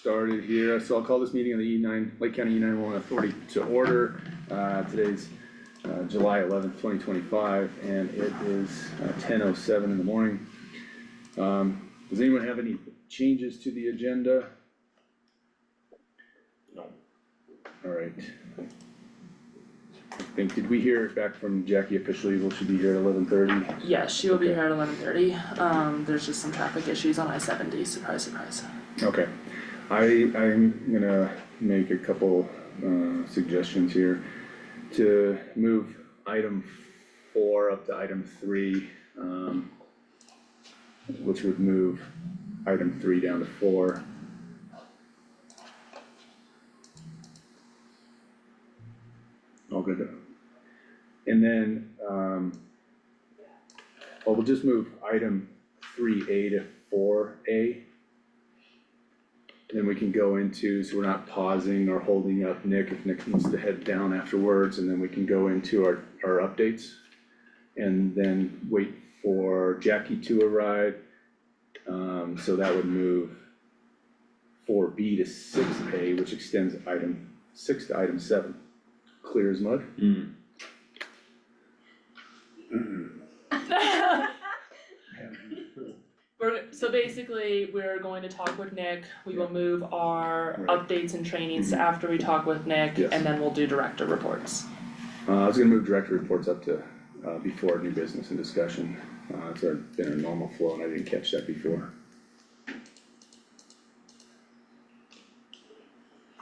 started here. So I'll call this meeting of the Lake County E911 Authority to order. Today's July 11th, 2025, and it is 10:07 in the morning. Does anyone have any changes to the agenda? No. All right. I think, did we hear back from Jackie officially? Will she be here at 11:30? Yes, she will be Okay. here at 11:30. There's just some traffic issues on I-70, surprise, surprise. Okay, I'm gonna make a couple suggestions here to move item 4 up to item 3, which would move item 3 down to 4. All good. And then, we'll just move item 3A to 4A. Then we can go into, so we're not pausing or holding up Nick if Nick needs to head down afterwards, and then we can go into our updates. And then wait for Jackie to arrive, so that would move 4B to 6A, which extends item 6 to item 7. Clear as mud? So basically, we're going to talk with Nick, we will move our Right. updates and trainings to after we talk with Nick, Yes. and then we'll do director reports. I was gonna move director reports up to, before new business and discussion. It's been a normal flow and I didn't catch that before.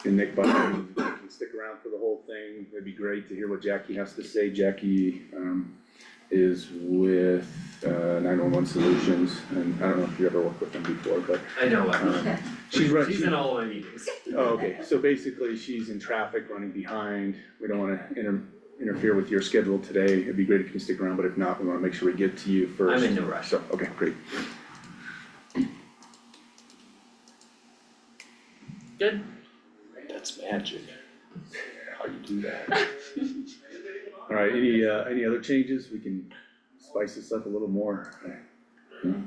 And Nick, by the way, you can stick around for the whole thing. It'd be great to hear what Jackie has to say. Jackie, is with, 911 Solutions, and I don't know if you ever worked with them before, but, I know what. She's in all my meetings. Oh, okay, so basically she's in traffic running behind. We don't wanna interfere with your schedule today. It'd be great if you can stick around, but if not, we wanna make sure we get to you first. I'm in no rush. So, okay, great. Good? That's magic. How you do that? Alright, any other changes? We can spice this up a little more. No?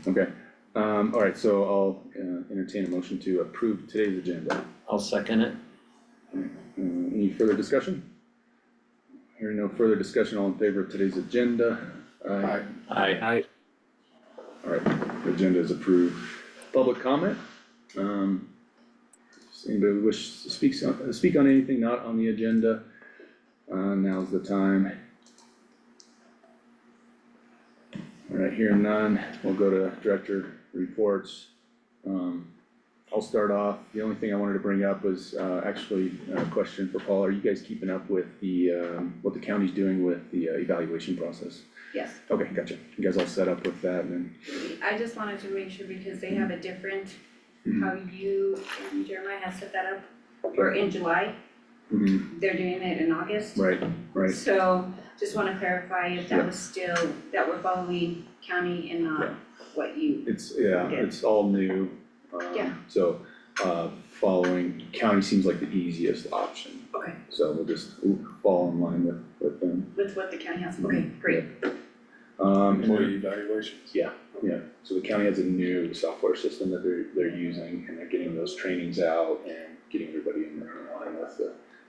Okay, alright, so I'll entertain a motion to approve today's agenda. I'll second it. Any further discussion? Hearing no further discussion, all in favor of today's agenda? Aye. Alright, the agenda is approved. Public comment? Does anybody wish to speak on anything not on the agenda? Now's the time. Alright, hearing none, we'll go to director reports. I'll start off. The only thing I wanted to bring up was actually a question for Paul. Are you guys keeping up with the what the county's doing with the evaluation process? Yes, Okay, gotcha. You guys all set up with that and then? I just wanted to make sure because they have a different, how you and Jeremiah have set that up for in July. Mhm. They're doing it in August. Right, So just wanna clarify if Yeah. that was still, that we're following county and Yeah. not what you, it's, Okay. it's all new. Yeah. So, following county seems like the easiest option. okay, So we'll just fall in line with them. with what the county has, okay, great. And then- evaluations. Yeah, so the county has a new software system that they're using, and they're getting those trainings out and getting everybody in line with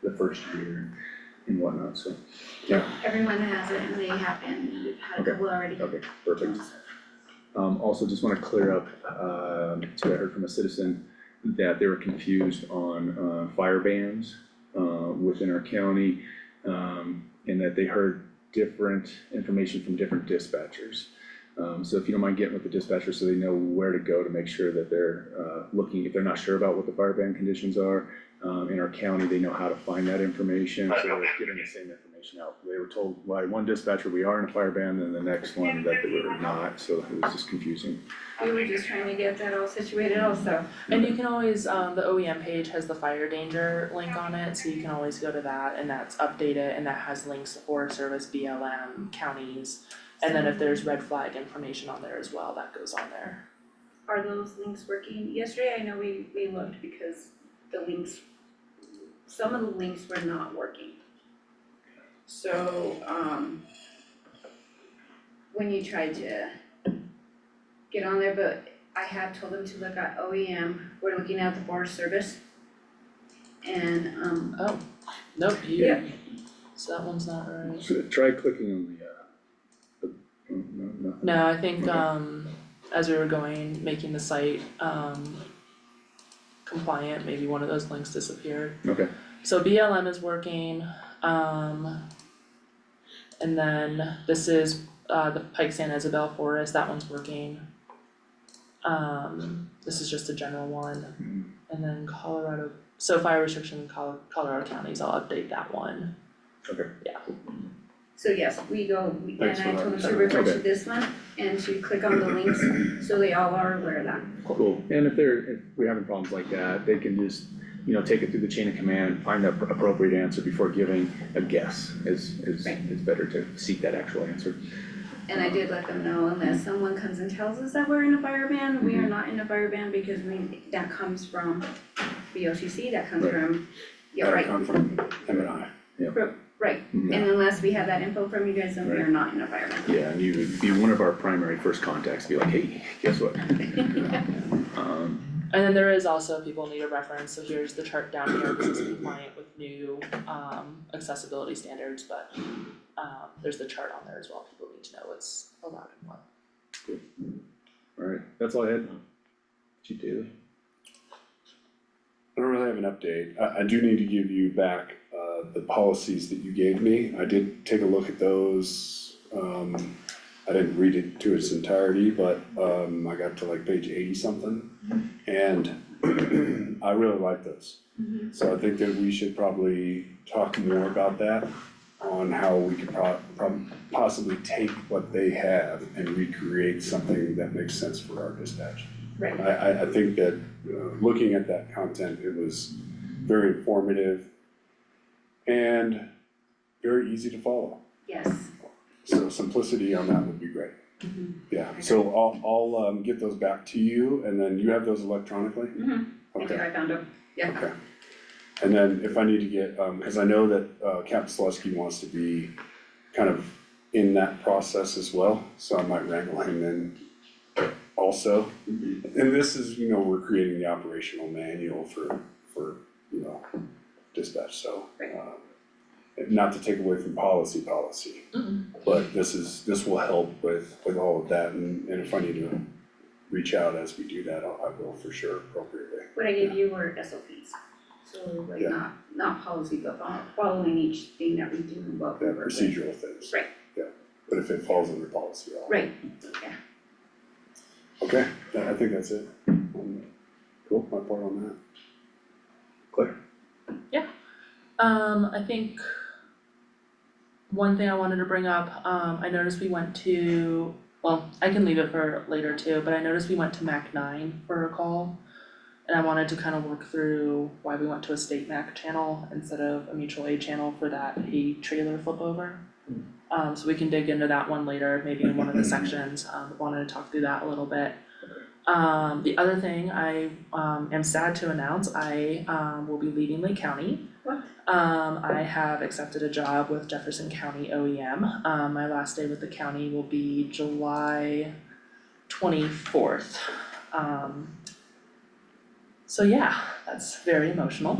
the first year and whatnot, so, yeah, Everyone has it and they have been, we've had a Okay. couple already. okay, perfect. Also just wanna clear up, so I heard from a citizen that they were confused on, fire bans, within our county, and that they heard different information from different dispatchers. So if you don't mind getting with the dispatcher so they know where to go to make sure that they're looking, if they're not sure about what the fire ban conditions are, in our county, they know how to find that information, so they're getting the same information out. They were told by one dispatcher, we are in a fire ban, and the next one that they were not, so it was just confusing. We were just trying to get that all situated also. And you can always, the OEM page has the fire danger link on it, so you can always go to that and that's updated and that has links to Forest Service, BLM, counties. And then if there's red flag information on there as well, that goes on there. Are those links working? Yesterday, I know we looked because the links, some of the links were not working. So, when you tried to get on there, but I have told them to look at OEM, we're looking at the Forest Service. And, Oh, nope, Yeah. So that one's not right. So try clicking on no. No, I think Okay. as we were going, making the site compliant, maybe one of those links disappeared. Okay, So BLM is working, and then this is the Pike San Isabel Forest, that one's working. This is just a general one, and then Colorado, so fire restriction in Colorado counties, I'll update that one. okay. so yes, and Thanks I for told them that. to refer to Okay. this one and to click on the links, so they all are aware of that. Cool, and if we're having problems like that, they can just, take it through the chain of command, find the appropriate answer before giving a guess, it's better to seek that actual answer. And I did let them know, unless someone comes and tells us that we're in a fire ban, we are Mhm. not in a fire ban because that comes from BOCC, that comes Right. from, yeah, That'll right, come from M&I. right. Mhm. And unless we have that info from you guys, then we are Right. not in a fire ban. Yeah, and you would be one of our primary first contacts, be like, hey, guess what? And then there is also, people need a reference, so here's the chart down here, this is compliant with new accessibility standards, but there's the chart on there as well, people need to know what's allowed and what. Alright, that's all I had. Chief Daly? I don't really have an update. I do need to give you back the policies that you gave me. I did take a look at those. I didn't read it to its entirety, but I got to like page 80 something. And I really like those. So I think that we should probably talk more about that, on how we could possibly take what they have and recreate something that makes sense for our dispatch. Right. I think that, looking at that content, it was very informative and very easy to follow. Yes, So simplicity on that would be great. Yeah, so I'll get those back to you, and then you have those electronically? I think Okay, I found them, yeah. okay. And then if I need to get, cause I know that Captain Selesky wants to be kind of in that process as well, so I might wrangle him in also. And this is, we're creating the operational manual for dispatch, so. Right. Not to take away from policy, but this will help with all of that, and if I need to reach out as we do that, I will for sure appropriately. What I gave you were SOPs, so like Yeah. not policy, but following each thing that we do and what we Yeah, work with. procedural things. Right. Yeah, but if it falls under policy, I'll. Right, yeah. Okay, I think that's it. Cool, my part on that. Claire? I think one thing I wanted to bring up, I noticed we went to, well, I can leave it for later too, but I noticed we went to MAC 9 for a call. And I wanted to kind of work through why we went to a state MAC channel instead of a mutual aid channel for that hay trailer flip over. So we can dig into that one later, maybe in one of the sections, wanted to talk through that a little bit. The other thing I am sad to announce, I will be leaving Lake County. What? I have accepted a job with Jefferson County OEM. My last day with the county will be July 24th. So yeah, that's very emotional.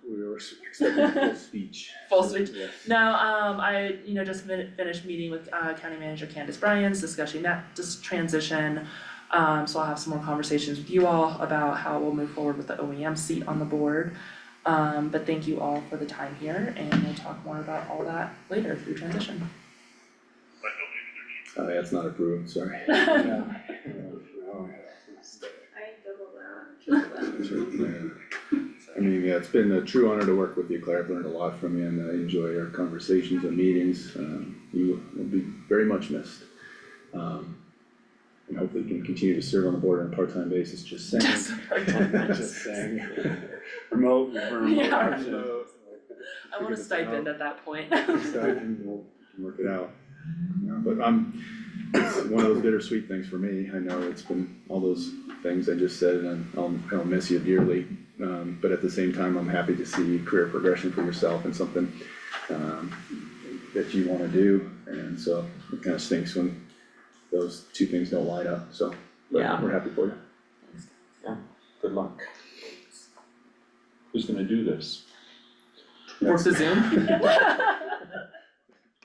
We were expecting a full speech. Full speech? Yes. No, I, just finished meeting with County Manager Candace Bryans, discussing that transition. So I'll have some more conversations with you all about how we'll move forward with the OEM seat on the board. But thank you all for the time here, and we'll talk more about all that later through transition. That's not approved, sorry. Oh, yeah. I double that. I mean, yeah, it's been a true honor to work with you, Claire, I've learned a lot from you, and I enjoy our conversations and meetings, you will be very much missed. And hopefully you can continue to serve on the board on a part-time basis, just saying. Just saying. Remote, for remote Yeah. option. I want a stipend at that point. Stipend, we'll work it out. But it's one of those bittersweet things for me, I know it's been all those things I just said, and I'll miss you dearly. But at the same time, I'm happy to see career progression for yourself and something, that you wanna do, and so it kinda stinks when those two things don't line up, so but Yeah. we're happy for you. Good luck. Who's gonna do this? Work the Zoom.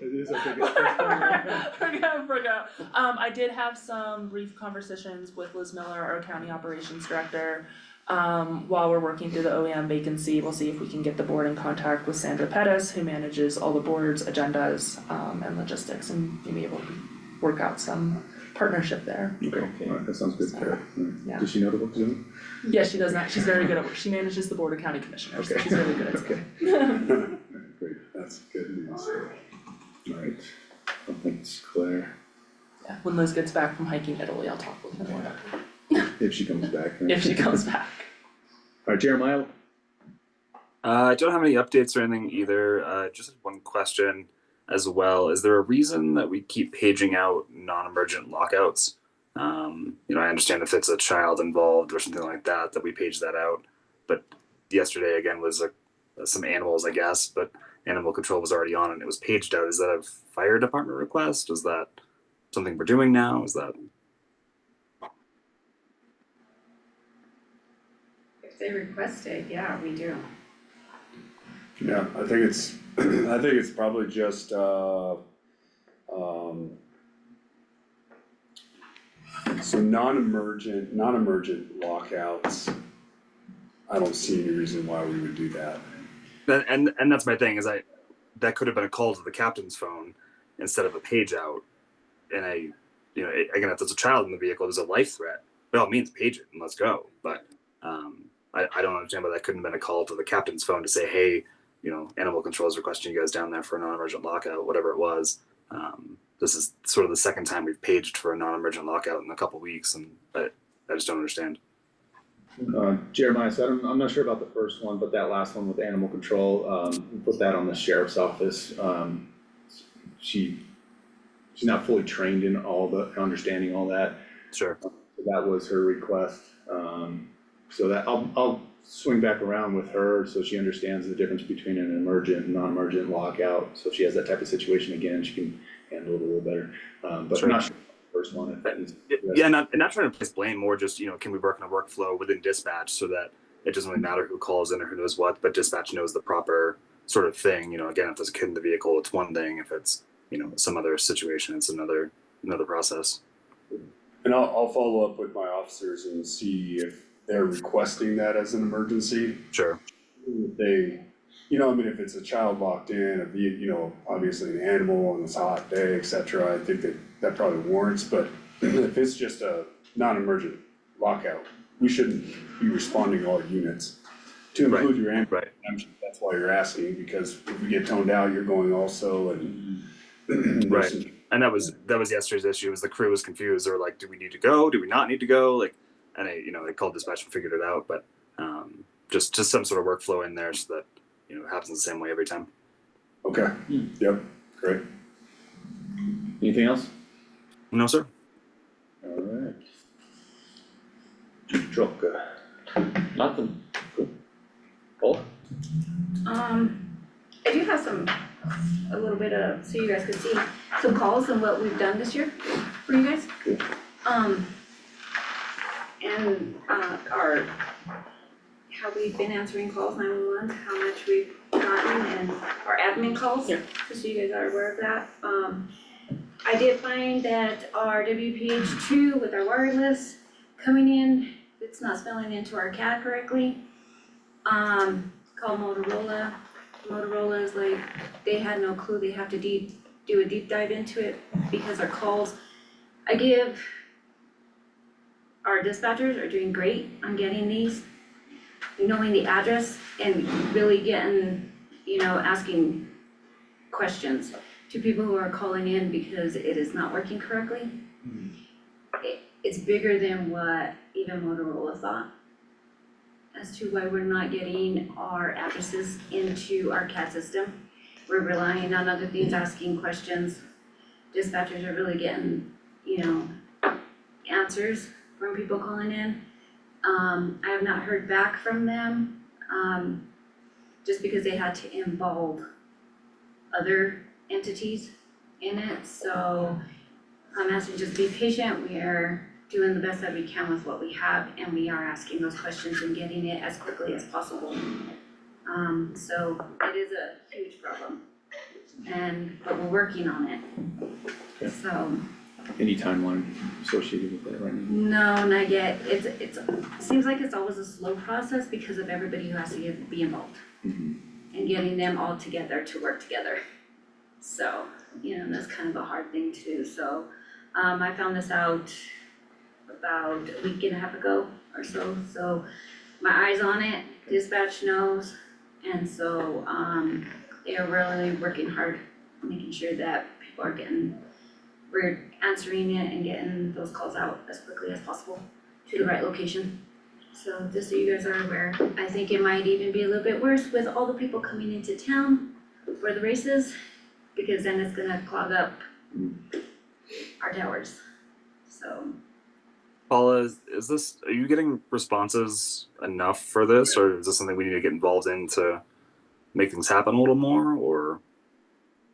It is our biggest question. Forgot. I did have some brief conversations with Liz Miller, our county operations director. While we're working through the OEM vacancy, we'll see if we can get the board in contact with Sandra Pettis, who manages all the board's agendas, and logistics, and maybe able to work out some partnership there. Okay, alright, that sounds good, Sarah. Yeah. Does she know to work Zoom? Yeah, she does that. She's very good at work. She manages the board of county commissioners, so Okay. she's really good at Okay. Zoom. Great, That's good news. alright, thanks Claire, Yeah, when Liz gets back from hiking Italy, I'll talk with her more about if she comes back. right? if she comes back. Alright, Jeremiah, I don't have any updates or anything either. Just one question as well. Is there a reason that we keep paging out non-emergent lockouts? I understand if it's a child involved or something like that, that we page that out. But yesterday again was some animals, I guess, but animal control was already on and it was paged out. Is that a fire department request? Is that something we're doing now? Is that? If they request it, yeah, we do. Yeah, I think it's, I think it's probably just, so non-emergent lockouts, I don't see any reason why we would do that. And that's my thing is that could have been a call to the captain's phone instead of a page out. And again, if there's a child in the vehicle, there's a life threat. By all means, page it and let's go. But I don't understand why that couldn't have been a call to the captain's phone to say, hey, animal control is requesting you guys down there for a non-emergent lockout, whatever it was. This is sort of the second time we've paged for a non-emergent lockout in a couple weeks, and I just don't understand. Jeremiah, so I'm not sure about the first one, but that last one with animal control, we put that on the sheriff's office. She's not fully trained in understanding all that. Sure. So that was her request. So that I'll swing back around with her so she understands the difference between an emergent and non-emergent lockout. So if she has that type of situation again, she can handle it a little better. But Sure. I'm not sure about the first one. If that needs. Yeah, not trying to place blame, more just, can we work on a workflow within dispatch so that it doesn't really matter who calls in or who knows what, but dispatch knows the proper sort of thing. Again, if there's a kid in the vehicle, it's one thing. If it's, some other situation, it's another process. And I'll follow up with my officers and see if they're requesting that as an emergency. Sure. If they, if it's a child locked in, obviously an animal and it's a hot day, et cetera, I think that probably warrants, but if it's just a non-emergent lockout, we shouldn't be responding to all units to include your ambulance. Right. I'm sure that's why you're asking, because if we get toned out, you're going also and. Right. And that was yesterday's issue, was the crew was confused. They were like, do we need to go? Do we not need to go? And they called dispatch and figured it out, but just some sort of workflow in there so that, it happens the same way every time. Okay, yep, great. Anything else? No, sir. Alright. Truck, Nothing. Paul? I do have a little bit of, so you guys can see some calls and what we've done this year for you guys. Cool. And how we've been answering calls, 911, how much we've gotten, and our admin calls, Yeah. just so you guys are aware of that. I did find that our WPH2 with our wireless coming in, it's not spelling into our CAD correctly. Called Motorola. Motorola is like, they had no clue, they have to do a deep dive into it because our calls, our dispatchers are doing great on getting these, knowing the address and really getting, asking questions to people who are calling in because it is not working correctly. It's bigger than what even Motorola thought as to why we're not getting our addresses into our CAD system. We're relying on other things, asking questions. Dispatchers are really getting, answers from people calling in. I have not heard back from them, just because they had to involve other entities in it, so I'm asking just be patient. We are doing the best that we can with what we have, and we are asking those questions and getting it as quickly as possible. So it is a huge problem, but we're working on it. Okay. So, Any timeline associated with that right now? no, not yet. It seems like it's always a slow process because of everybody who has to be involved Mhm. and getting them all together to work together. So, that's kind of a hard thing to do. So, I found this out about a week and a half ago or so. So my eyes on it, dispatch knows, and so, they're really working hard, making sure that people are we're answering it and getting those calls out as quickly as possible to the right location. So just so you guys are aware, I think it might even be a little bit worse with all the people coming into town for the races, because then it's gonna clog up our towers, so. Paula, are you getting responses enough for this, or is this something we need to get involved in to make things happen a little more, or?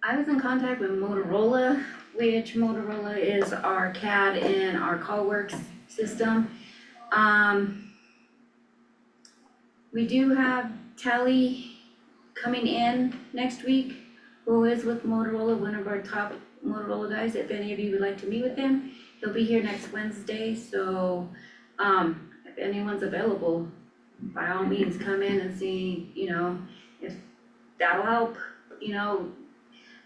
I was in contact with Motorola, which Motorola is our CAD and our CallWorks system. We do have Tally coming in next week, who is with Motorola, one of our top Motorola guys. If any of you would like to meet with him, he'll be here next Wednesday, so if anyone's available, by all means, come in and see, if that'll help,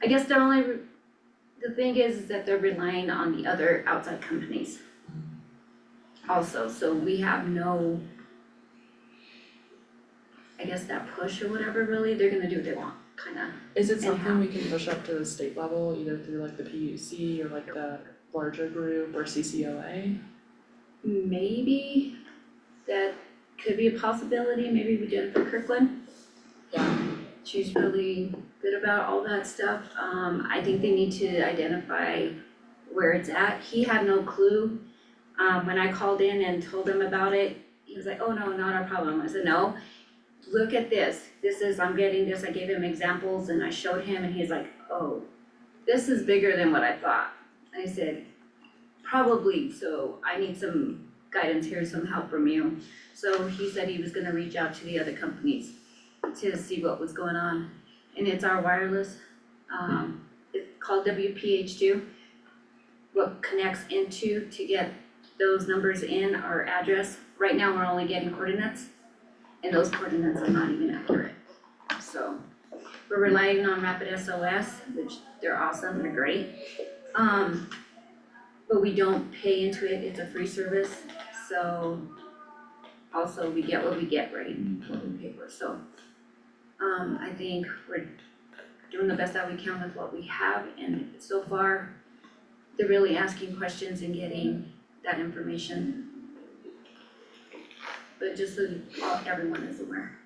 I guess the thing is that they're relying on the other outside companies also, so we have no, I guess, that push or whatever, really. They're gonna do what they want, kinda. Is it And something how- we can push up to the state level, either through like the PUC or like the larger group or CCOA? Maybe that could be a possibility. Maybe we did it for Kirkland. Yeah. She's really good about all that stuff. I think they need to identify where it's at. He had no clue. When I called in and told him about it, he was like, "Oh, no, not our problem." I said, "No, look at this. I'm getting this." I gave him examples and I showed him, and he's like, "Oh, this is bigger than what I thought." I said, "Probably, so I need some guidance here, some help from you." So he said he was gonna reach out to the other companies to see what was going on. And it's our wireless, it's called WPH2. What connects into to get those numbers in our address. Right now, we're only getting coordinates, and those coordinates are not even accurate. So we're relying on Rapid SOS, which they're awesome, they're great. But we don't pay into it, it's a free service, so also we get what we get, right, what we pay for, so. I think we're doing the best that we can with what we have, and so far, they're really asking questions and getting that information. But just so everyone is aware.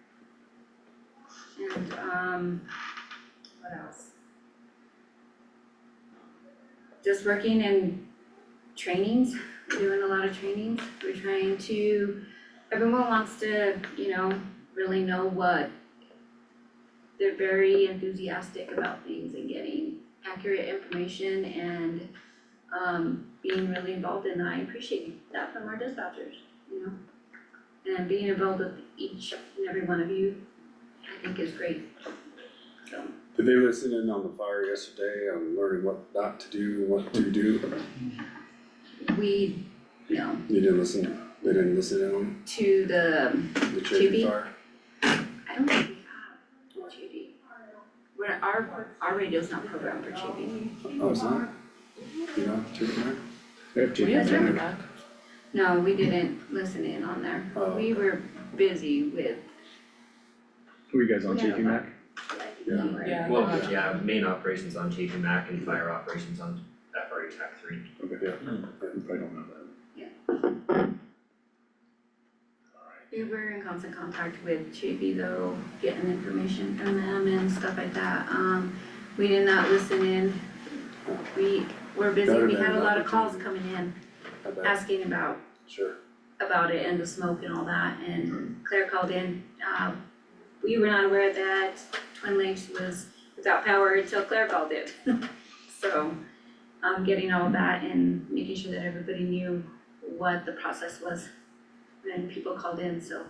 And, what else? Just working in trainings, we're doing a lot of trainings, we're trying to, everyone wants to, really know what, they're very enthusiastic about things and getting accurate information and being really involved, and I appreciate that from our dispatchers, and being involved with each and every one of you, I think is great, so. Did they listen in on the fire yesterday on learning what not to do, what to do? No, You didn't listen, they didn't listen in on to the the Cherokee TV? fire? I don't think we have TV. Our radio's not programmed for TV. Oh, it's not? You know, Cherokee fire? They have We chicken have dinner. back. No, we didn't listen in on there. Oh. We were busy with. Were you guys on Yeah. Chief Mac? Yeah. Well, yeah, main operations on JP Mac and fire operations on FRA TAC 3. Okay, yeah, I probably don't know that. We were in constant contact with JP though, getting information from them and stuff like that. We did not listen in. We were busy, Better we than had a lot of calls opportunity. coming in, I bet. asking about Sure. it and the smoke and all that, and Claire called in. We were not aware that Twin Lakes was without power until Claire called in. So, getting all of that and making sure that everybody knew what the process was when people called in, so.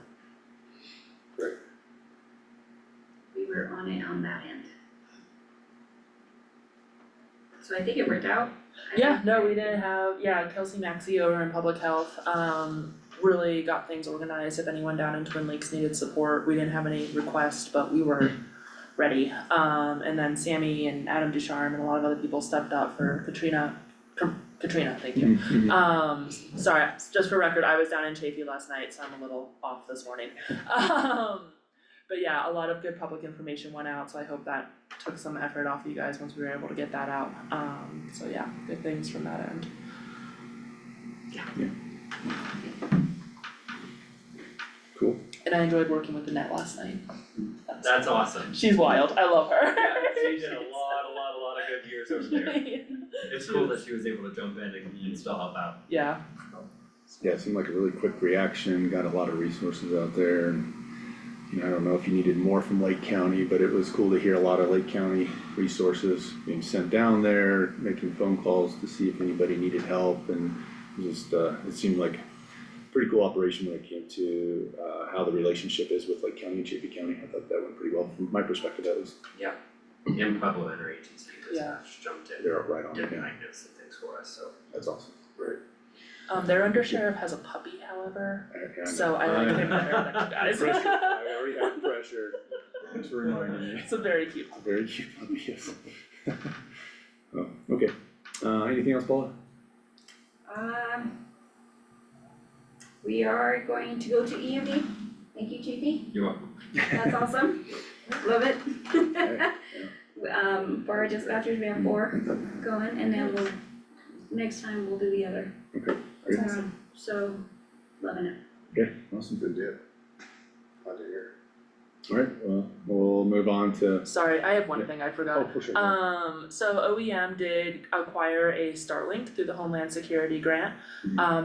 Great. We were on it on that end. So I think it worked out. Yeah, no, we didn't have, Kelsey Maxey over in public health, really got things organized. If anyone down in Twin Lakes needed support, we didn't have any requests, but we were ready. And then Sammy and Adam Ducharme and a lot of other people stepped up for Katrina, thank you. Sorry, just for record, I was down in Chafee last night, so I'm a little off this morning. But yeah, a lot of good public information went out, so I hope that took some effort off you guys once we were able to get that out. So yeah, good things from that end. Cool. And I enjoyed working with Annette last night. That's awesome. She's wild, I love her. Yeah, she did a lot of good years over there. It's cool that she was able to jump in and still help out. Yeah, Yeah, it seemed like a really quick reaction, got a lot of resources out there, and you know, I don't know if you needed more from Lake County, but it was cool to hear a lot of Lake County resources being sent down there, making phone calls to see if anybody needed help, and just, it seemed like a pretty cool operation when it came to, how the relationship is with Lake County and Chaffey County. I thought that went pretty well from my perspective at least. And Pueblo Interagency Yeah. just jumped in. They're right on it, Did yeah. kindness and things for us, so. That's awesome. Great. their undersheriff has a puppy, however, so I like him better than you guys. Pressure, I already have pressure. Thanks for reminding me. It's a very cute puppy. Very cute puppy, yes. Oh, okay. Anything else, Paula? We are going to go to EMD. Thank you, JP. You're welcome. That's awesome. Love it. Yeah, For our dispatchers, we have 4 going, and then next time we'll do the other. Okay, great. So, loving it. Okay, awesome. Good deal. Glad to hear. Alright, well, we'll move on to, Sorry, I have one Yeah. thing I forgot. for sure. So OEM did acquire a Starlink through the Homeland Security grant.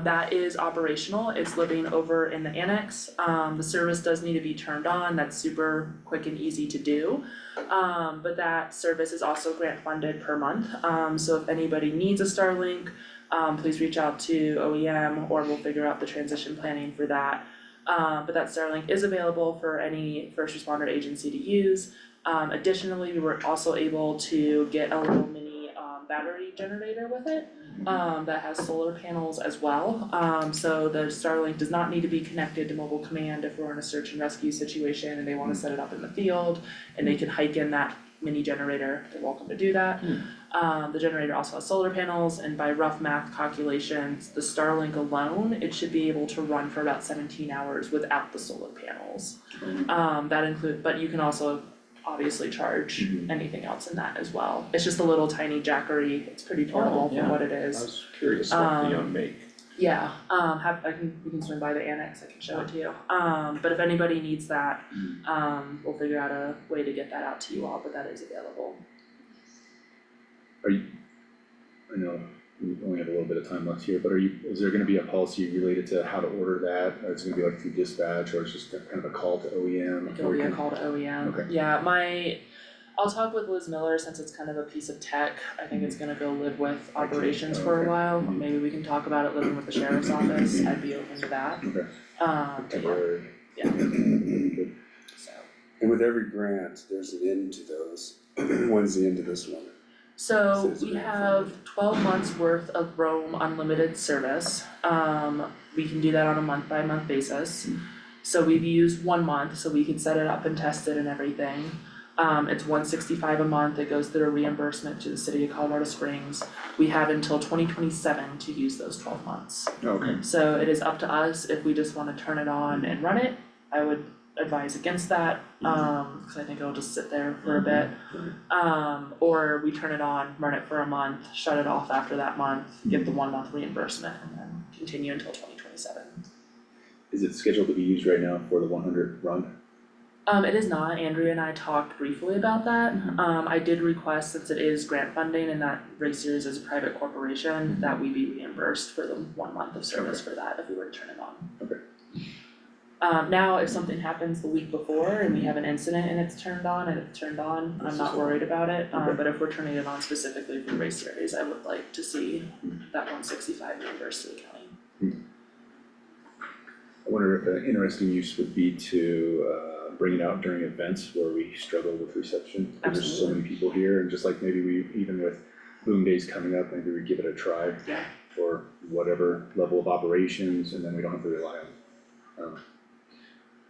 That is operational, it's living over in the annex. The service does need to be turned on, that's super quick and easy to do. But that service is also grant funded per month. So if anybody needs a Starlink, please reach out to OEM or we'll figure out the transition planning for that. But that Starlink is available for any first responder agency to use. Additionally, we were also able to get a little mini battery generator with it that has solar panels as well. So the Starlink does not need to be connected to mobile command if we're in a search and rescue situation and they wanna set it up in the field and they can hike in that mini generator, they're welcome to do that. The generator also has solar panels and by rough math calculations, the Starlink alone, it should be able to run for about 17 hours without the solar panels. That include, but you can also obviously charge anything else in that as well. It's just a little tiny jackery, it's pretty portable for what it I is. was curious what the make. Yeah, we can swing by the annex, I can show it to you. But if anybody needs that, we'll figure out a way to get that out to you all, but that is available. I know we only have a little bit of time left here, but is there gonna be a policy related to how to order that? Or it's gonna be like through dispatch, or it's just kind of a call to OEM? It'll be a call to OEM. Okay. Yeah, I'll talk with Liz Miller since it's kind of a piece of tech. I think it's gonna go live with operations for a while. Maybe we can talk about it living with the sheriff's office. I'd be open to that. Okay. But yeah, Good. so. And with every grant, there's an end to those. When's the end of this one? So Says we grant have 12 months worth of Roam unlimited service. We can do that on a month by month basis. So we've used 1 month, so we could set it up and test it and everything. It's $165 a month, it goes through a reimbursement to the city of Colorado Springs. We have until 2027 to use those 12 months. Okay, So it is up to us if we just wanna turn it on and run it. I would advise against that, cause I think it'll just sit there for a bit. Or we turn it on, run it for a month, shut it off after that month, get the 1 month reimbursement and then continue until 2027. is it scheduled to be used right now for the 100 run? It is not, Andrea and I talked briefly about that. I did request, since it is grant funding and that race series is a private corporation, that we be reimbursed for the 1 month of service for that if we were to turn it on. Okay. Now, if something happens the week before and we have an incident and it's turned on, I'm not worried about it. But if we're turning it on specifically for race series, I would like to see that 165 reimbursed to the county. I wonder if an interesting use would be to bring it out during events where we struggle with reception. 'Cause there's so many people here, and just like maybe we, even with boom days coming up, maybe we give it a try. Yeah. For whatever level of operations, and then we don't have to rely on,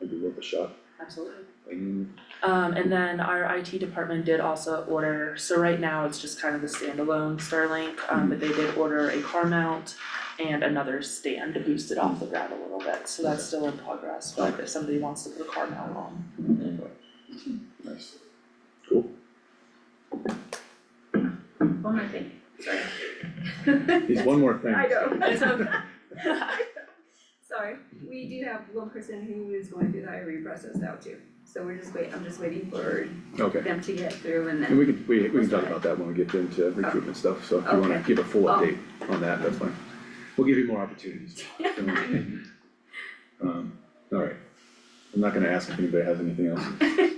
maybe worth a shot. Absolutely. Mm, And then our IT department did also order, so right now it's just kind of the standalone Starlink, but they did order a car mount and another stand to boost it off the ground a little bit, so that's still in progress, but if somebody wants to put a car mount on. Nice. Cool. One more thing, sorry. There's one more thing. I know. It's okay. Sorry, we do have one person who is going through the hiring process now too, so I'm just waiting for Okay, them to get through and and then, we can talk about that when we get into recruitment stuff, so if you wanna Okay. give a full Oh. update on that, that's fine. We'll give you more opportunities. Alright, I'm not gonna ask if anybody has anything else.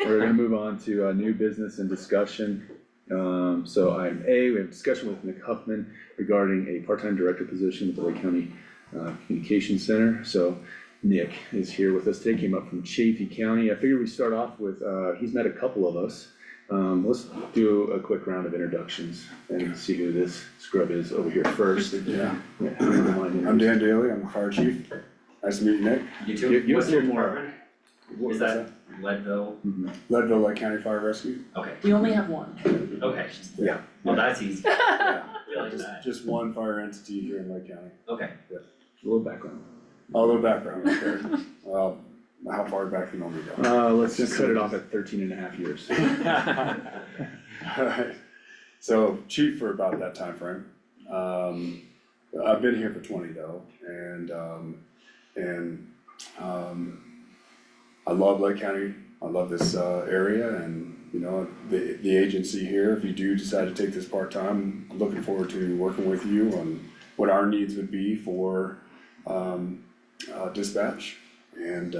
We're gonna move on to new business and discussion. So item A, we have discussion with Nick Huffman regarding a part-time director position with the Lake County Communications Center. So Nick is here with us today, came up from Chaffey County. I figured we start off with, he's met a couple of us. Let's do a quick round of introductions and see who this scrub is over here first. Yeah, Yeah, I'm Dan Daly, I'm the fire chief. Nice to meet you, Nick. You too? Give us What's a your little more. department? What Is was that Leadville? Mhm. Leadville Lake County Fire Rescue. Okay, We only have one. okay. Yeah. Well, that's easy. Yeah, We like that. just one fire entity here in Lake County. Okay. A little background. A little background, okay. How far back do you want me to go? Let's just cut it off at 13.5 years. Alright, so chief for about that time frame. I've been here for 20 though, and I love Lake County, I love this area, and you know, the agency here, if you do decide to take this part-time, I'm looking forward to working with you on what our needs would be for dispatch. And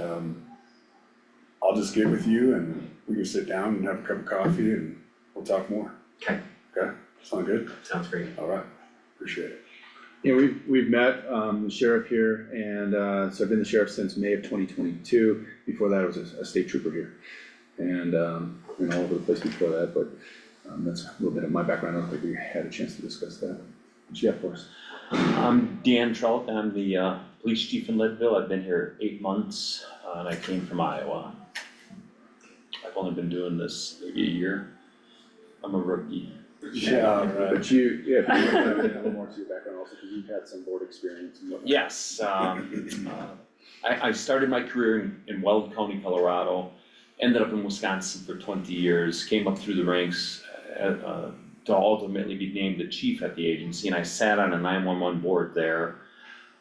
I'll just get with you and we can sit down and have a cup of coffee and we'll talk more. Okay. Okay, sound good? Sounds great. Alright, appreciate it. Yeah, we've met, the sheriff here, and, so I've been the sheriff since May of 2022. Before that, I was a state trooper here. And all over the place before that, but, that's a little bit of my background. I don't think we had a chance to discuss that. What you got for us? I'm Dan Trout, I'm the police chief in Leadville, I've been here 8 months, and I came from Iowa. I've only been doing this maybe a year, I'm a rookie. Yeah, right. But you, yeah, if you want to add a little more to your background also, because you've had some board experience and whatnot. Yes, I started my career in Weld County, Colorado, ended up in Wisconsin for 20 years, came up through the ranks to ultimately be named the chief at the agency, and I sat on a 911 board there.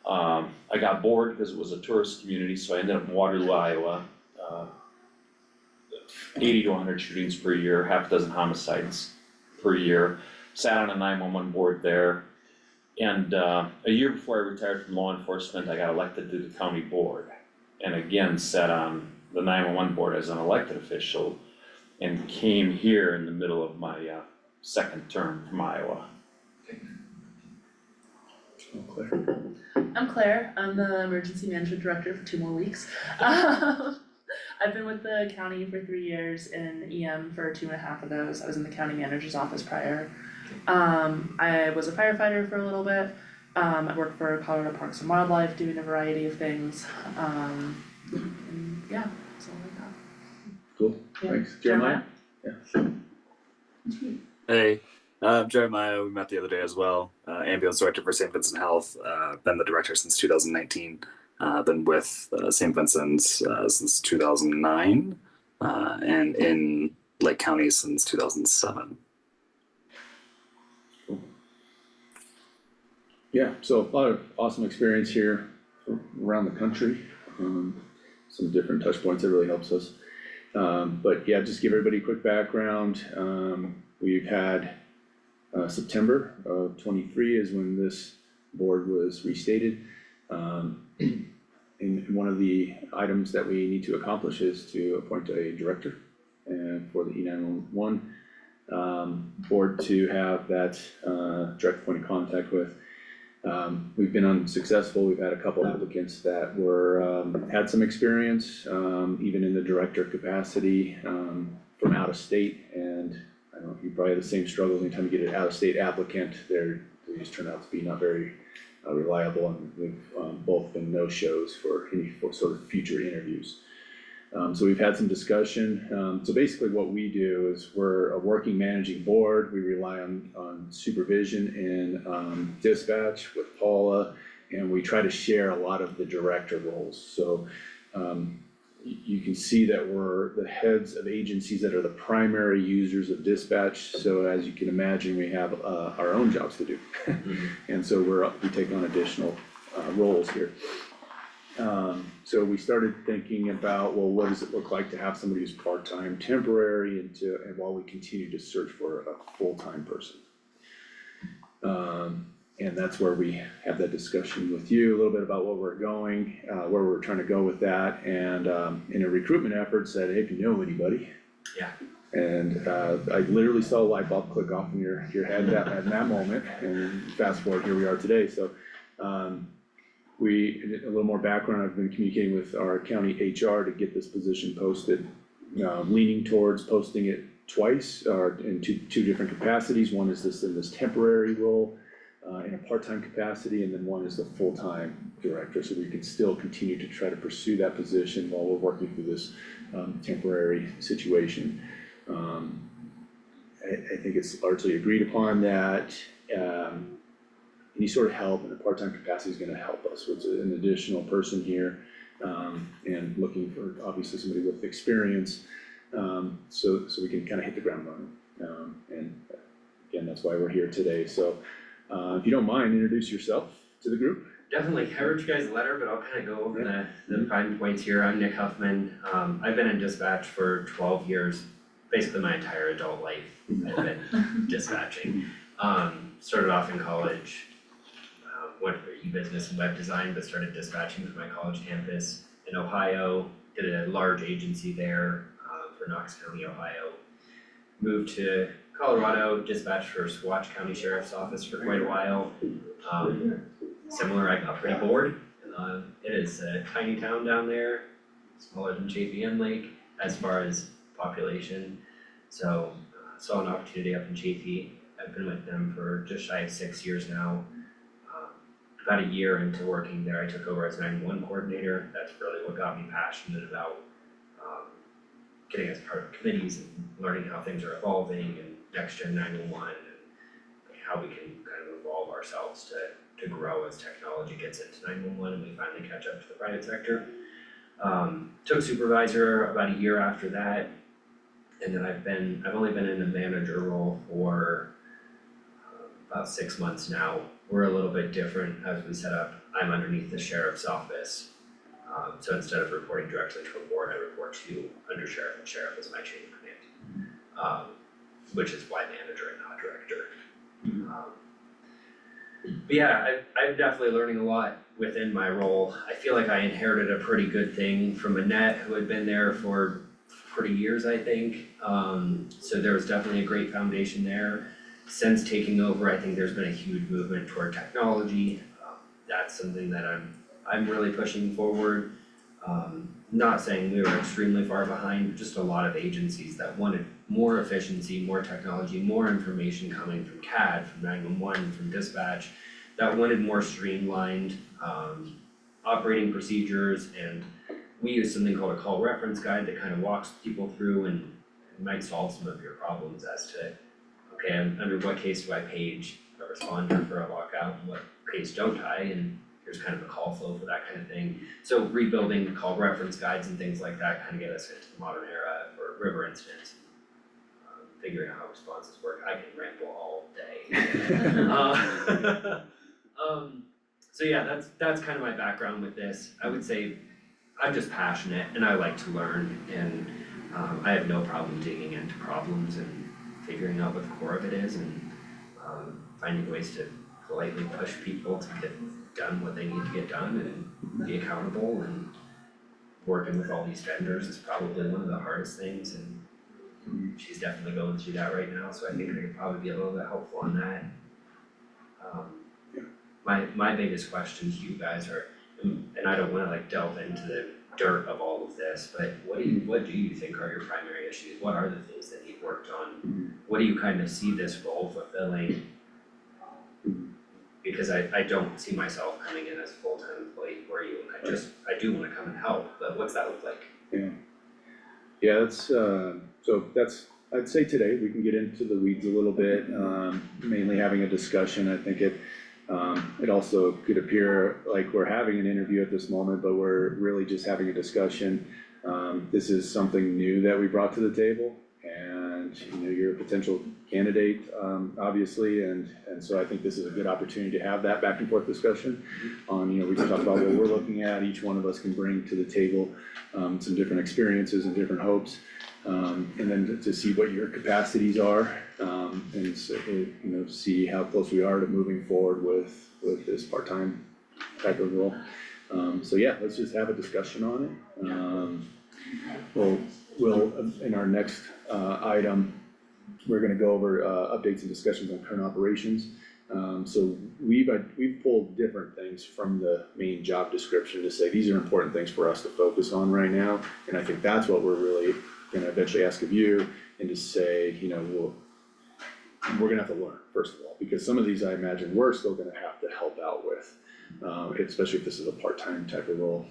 I got bored because it was a tourist community, so I ended up in Waterloo, Iowa. 80 to 100 shootings per year, half a dozen homicides per year. Sat on a 911 board there. And a year before I retired from law enforcement, I got elected to the county board. And again, sat on the 911 board as an elected official and came here in the middle of my second term from Iowa. Oh, Claire. I'm Claire, I'm the emergency management director for 2 more weeks. I've been with the county for 3 years in EM for 2.5 of those. I was in the county manager's office prior. I was a firefighter for a little bit. I worked for Colorado Parks and Wildlife doing a variety of things. And yeah, that's all I got. Cool, Yeah. thanks. Jeremiah? Hey, Jeremiah, we met the other day as well. Ambulance director for St. Vincent Health. Been the director since 2019. Been with St. Vincent's since 2009, and in Lake County since 2007. Yeah, so a lot of awesome experience here around the country. Some different touch points that really helps us. But yeah, just give everybody a quick background. We've had September of 23 is when this board was restated. And one of the items that we need to accomplish is to appoint a director and for the E911 board to have that direct point of contact with. We've been unsuccessful, we've had a couple applicants that were, had some experience, even in the director capacity, from out of state, and I don't know, you probably have the same struggles anytime you get an out of state applicant, they just turn out to be not very reliable, and we've both been no-shows for any sort of future interviews. So we've had some discussion, so basically what we do is we're a working managing board, we rely on supervision and dispatch with Paula, and we try to share a lot of the director roles, so you can see that we're the heads of agencies that are the primary users of dispatch, so as you can imagine, we have our own jobs to do. And so we take on additional roles here. So we started thinking about, well, what does it look like to have somebody who's part-time, temporary, and while we continue to search for a full-time person. And that's where we have that discussion with you, a little bit about what we're going, where we're trying to go with that, and in a recruitment effort said, hey, if you know anybody. Yeah. And I literally saw a light bulb click off in your head at that moment, and fast forward, here we are today, so a little more background, I've been communicating with our county HR to get this position posted, leaning towards posting it twice, or in two different capacities, one is in this temporary role, in a part-time capacity, and then one is the full-time director, so we can still continue to try to pursue that position while we're working through this temporary situation. I think it's largely agreed upon that any sort of help in a part-time capacity is gonna help us with an additional person here, and looking for obviously somebody with experience, so we can kind of hit the ground running. And again, that's why we're here today, so if you don't mind, introduce yourself to the group. Definitely, I wrote you guys a letter, but I'll kind of go over the fine points here. I'm Nick Huffman. I've been in dispatch for 12 years, basically my entire adult life. I've been dispatching. Started off in college, went for e-business and web design, but started dispatching for my college campus in Ohio. Did a large agency there for Knox County, Ohio. Moved to Colorado, dispatched for Saguache County Sheriff's Office for quite a while. Similar, I got pretty bored. It is a tiny town down there, smaller than Chafee Lake as far as population. So saw an opportunity up in Chafee. I've been with them for just shy of 6 years now. About a year into working there, I took over as 911 coordinator. That's really what got me passionate about getting as part of committees and learning how things are evolving and next gen 911 and how we can kind of evolve ourselves to grow as technology gets into 911 and we finally catch up to the private sector. Took supervisor about a year after that, and then I've only been in a manager role for about 6 months now. We're a little bit different as we set up. I'm underneath the sheriff's office. So instead of reporting directly to a board, I report to under sheriff, and sheriff is my chain of command. Which is why manager and not director. But yeah, I'm definitely learning a lot within my role. I feel like I inherited a pretty good thing from Annette, who had been there for 40 years, I think. So there was definitely a great foundation there. Since taking over, I think there's been a huge movement toward technology. That's something that I'm really pushing forward. Not saying we were extremely far behind, just a lot of agencies that wanted more efficiency, more technology, more information coming from CAD, from 911, from dispatch, that wanted more streamlined operating procedures, and we use something called a call reference guide that kind of walks people through and might solve some of your problems as to, okay, under what case do I page a responder for a lockout, and what case don't I, and here's kind of a call flow for that kind of thing. So rebuilding the call reference guides and things like that kind of get us into the modern era for river incidents. Figuring out how responses work, I can ramble all day. So yeah, that's kind of my background with this. I would say I'm just passionate and I like to learn, and I have no problem digging into problems and figuring out what the core of it is, and finding ways to politely push people to get done what they need to get done and be accountable, and working with all these vendors is probably one of the hardest things, and she's definitely going through that right now, so I think I could probably be a little bit helpful on that. my biggest question to you guys are, and I don't wanna like delve into the dirt of all of this, but what do you think are your primary issues? What are the things that you've worked on? What do you kind of see this role fulfilling? Because I don't see myself coming in as a full-time employee for you, and I do wanna come and help, but what's that look like? Yeah, I'd say today, we can get into the weeds a little bit, mainly having a discussion. I think it also could appear like we're having an interview at this moment, but we're really just having a discussion. This is something new that we brought to the table, and you're a potential candidate, obviously, and so I think this is a good opportunity to have that back and forth discussion on, we can talk about what we're looking at, each one of us can bring to the table some different experiences and different hopes, and then to see what your capacities are, and so, see how close we are to moving forward with this part-time type of role. So yeah, let's just have a discussion on it. We'll in our next item, we're gonna go over updates and discussions on current operations. So we've pulled different things from the main job description to say, these are important things for us to focus on right now. And I think that's what we're really gonna eventually ask of you, and to say, we're gonna have to learn, first of all, because some of these, I imagine, we're still gonna have to help out with, especially if this is a part-time type of role.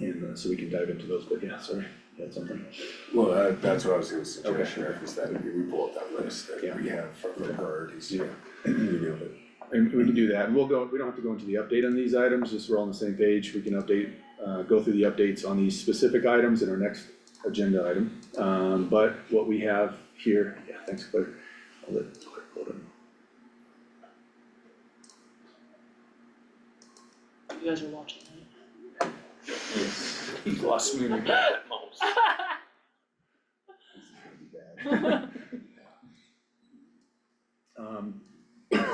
And so we can dive into those, but yeah, sorry, you had something? Well, that's what I was gonna suggest, Okay. Sheriff, is that we pull up that list that we have for the priorities. Yeah. We know that. And we can do that, and we don't have to go into the update on these items, just we're all on the same page, we can go through the updates on these specific items in our next agenda item. But what we have here, yeah, thanks Claire. I'll let Claire hold it. You guys are watching, right? He lost me when he got that mouse.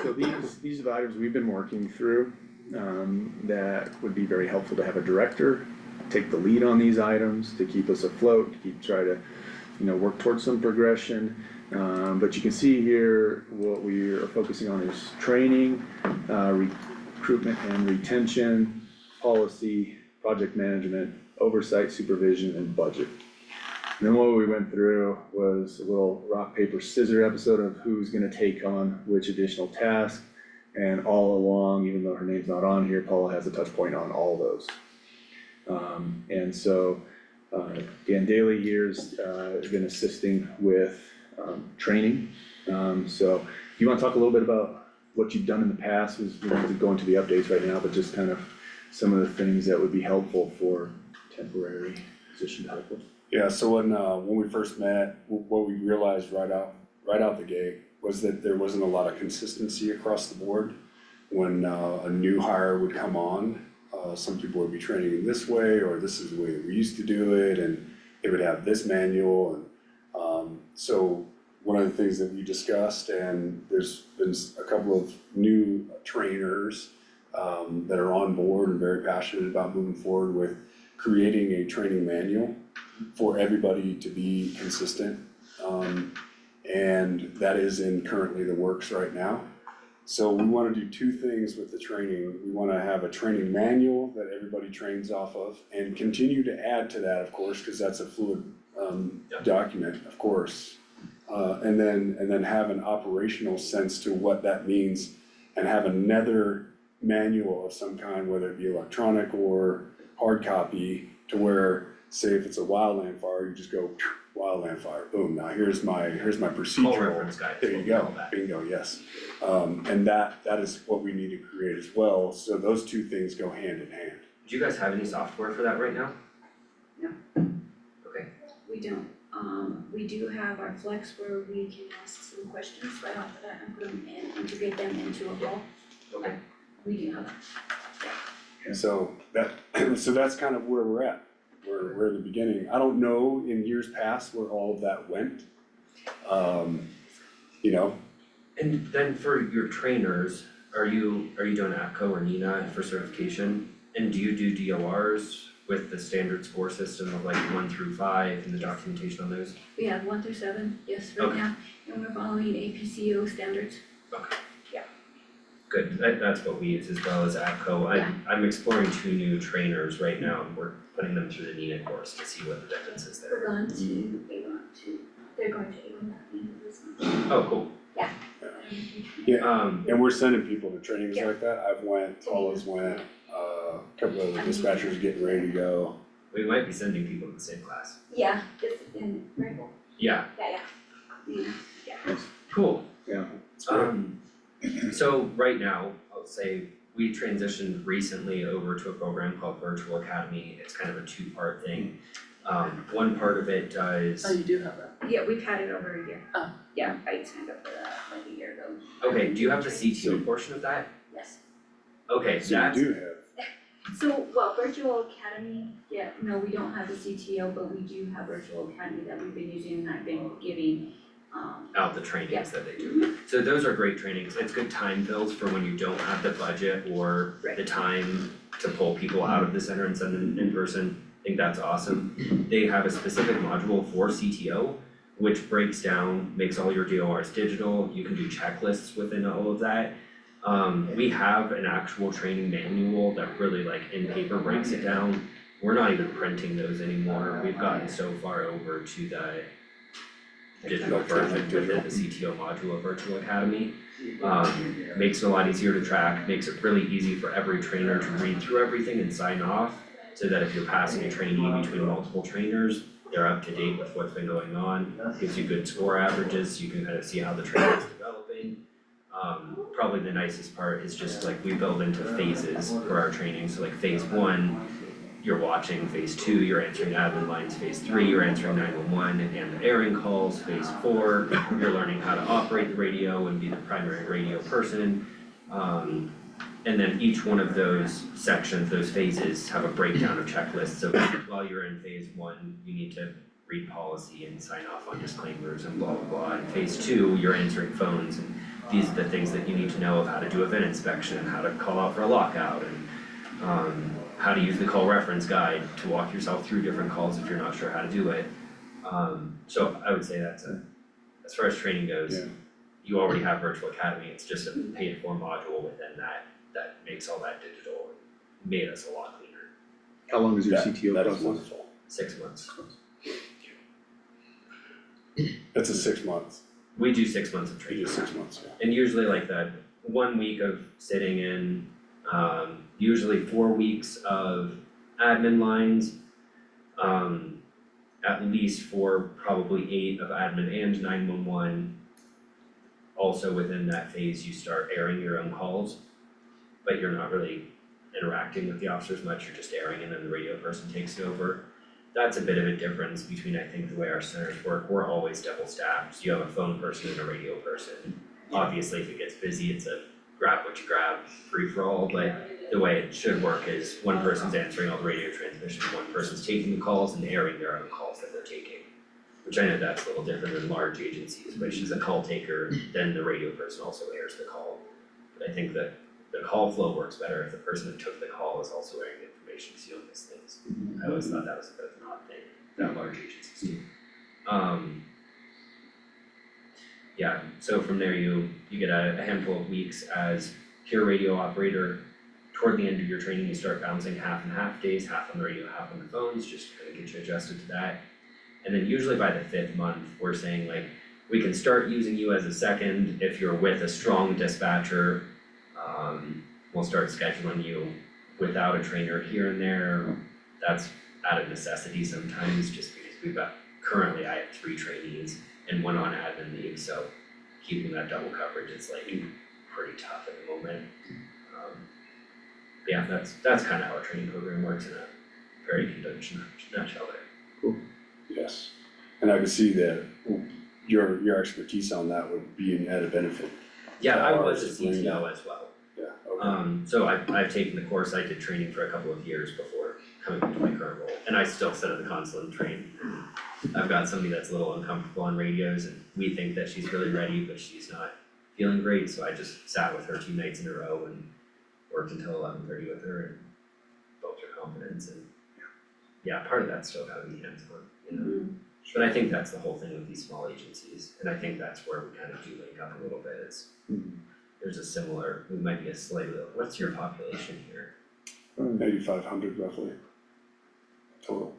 So these are the items we've been working through, that would be very helpful to have a director take the lead on these items, to keep us afloat, to try to, work towards some progression. But you can see here, what we are focusing on is training, recruitment and retention, policy, project management, oversight, supervision, and budget. And then what we went through was a little rock, paper, scissors episode of who's gonna take on which additional task. And all along, even though her name's not on here, Paula has a touch point on all those. And so, Dan Daly here's been assisting with training. So if you wanna talk a little bit about what you've done in the past, we don't have to go into the updates right now, but just kind of some of the things that would be helpful for temporary position people. Yeah, so when we first met, what we realized right out the gate was that there wasn't a lot of consistency across the board. When a new hire would come on, some people would be training in this way, or this is the way that we used to do it, and it would have this manual, and so one of the things that we discussed, and there's been a couple of new trainers that are on board and very passionate about moving forward with creating a training manual for everybody to be consistent. And that is currently the works right now. So we wanna do two things with the training. We wanna have a training manual that everybody trains off of, and continue to add to that, of course, cause that's a fluid document, of course. And then have an operational sense to what that means, and have another manual of some kind, whether it be electronic or hard copy, to where, say if it's a wildland fire, you just go wildland fire, boom, now here's my procedural. reference guide, There you we'll call go, that. bingo, yes. And that is what we need to create as well, so those two things go hand in hand. Do you guys have any software for that right now? No. Okay, We don't. We do have our Flex where we can ask some questions right off the bat and put them in, integrate them into a call. okay. We do have that. So that's kind of where we're at. We're in the beginning. I don't know in years past where all of that went. And then for your trainers, are you doing APCO or NINA for certification? And do you do DORs with the standard score system of like 1 through 5 and the documentation on those? We have 1 through 7, yes, right Okay. now, and we're following APCO standards. Okay. Yeah. Good, that's what we use as well as APCO. I'm exploring 2 new trainers right now, and we're putting them through the NENA course to see what the difference is there. They're going to A1 at the end of this month. Oh, cool. Yeah, and we're sending people to trainings Yeah. like that. Paula's went, a couple of the dispatchers getting ready to go. We might be sending people to the same class. Yeah, it's in Rifle. Yeah, Yeah. cool. It's great. So right now, I'll say we transitioned recently over to a program called Virtual Academy. It's kind of a 2-part thing. One part of it does. Oh, you do have that. Yeah, we've had it over a year. Oh. Yeah, I signed up for that like a year ago. Okay, do you have the CTO portion of that? Yes. Okay, So that's, you do have, So, well, Virtual Academy, yeah, no, we don't have the CTO, but we do have Virtual Academy that we've been using and I've been giving, out the trainings that they do. So those are great trainings. It's good time fills for when you don't have the budget or Right. the time to pull people out of the center and send them in person. I think that's awesome. They have a specific module for CTO, which breaks down, makes all your DORs digital. You can do checklists within all of that. We have an actual training manual that really like in paper breaks it down. We're not even printing those anymore. We've gotten so far over to the digital version within the CTO module of Virtual Academy. Makes it a lot easier to track, makes it really easy for every trainer to read through everything and sign off. So that if you're passing a trainee between multiple trainers, they're up to date with what's been going on. Gives you good score averages, so you can kind of see how the training is developing. Probably the nicest part is just like we build into phases for our training, so like phase 1, you're watching, phase 2, you're answering admin lines, phase 3, you're answering 911 and the airing calls, phase 4, you're learning how to operate the radio and be the primary radio person. And then each one of those sections, those phases have a breakdown of checklists, so while you're in phase 1, you need to read policy and sign off on disclaimers and blah blah blah. In phase 2, you're answering phones and these are the things that you need to know of how to do a VIN inspection, how to call out for a lockout and how to use the call reference guide to walk yourself through different calls if you're not sure how to do it. So I would say that's as far as training goes, Yeah. you already have Virtual Academy, it's just a paid for module within that makes all that digital and made us a lot cleaner. How long is your that CTO that is process? wonderful. 6 months. It's a 6 months, We do 6 months of it training. is 6 months, yeah. And usually like that 1 week of sitting in, usually 4 weeks of admin lines. At least for probably 8 of admin and 911. Also within that phase, you start airing your own calls, but you're not really interacting with the officers much, you're just airing and then the radio person takes it over. That's a bit of a difference between, I think, the way our centers work, we're always double staffed, so you have a phone person and a radio person. Obviously, if it gets busy, it's a grab what you grab, free for all, but the way it should work is one person's answering all the radio transmission, one person's taking the calls and airing their own calls that they're taking. Which I know that's a little different than large agencies, but she's a call taker, then the radio person also airs the call. But I think that the call flow works better if the person that took the call is also airing the information, so you don't miss things. I always thought that was a bit of an odd thing, that large agencies do. Yeah, so from there you get a handful of weeks as pure radio operator. Toward the end of your training, you start bouncing half and half days, half on the radio, half on the phones, just to kind of get you adjusted to that. And then usually by the 5th month, we're saying like, we can start using you as a second if you're with a strong dispatcher. We'll start scheduling you without a trainer here and there. That's out of necessity sometimes, just because currently I have 3 trainees and 1 on admin leave, so keeping that double coverage is like pretty tough at the moment. Yeah, that's kind of how our training program works in a very condensed nutshell there. Yes, and I can see that your expertise on that would be an added benefit. Yeah, I Or was a just learning CTO as well. Yeah, okay. So I've taken the course, I did training for a couple of years before coming into my current role, and I still sit at the console and train. I've got somebody that's a little uncomfortable on radios and we think that she's really ready, but she's not feeling great, so I just sat with her 2 nights in a row and worked until 11:30 with her and built her confidence and yeah, part of that's still gotta be hands-on, you know? But I think that's the whole thing with these small agencies, and I think that's where we kind of do link up a little bit, is there's a similar, we might be a slightly, what's your population here? 8,500 roughly total.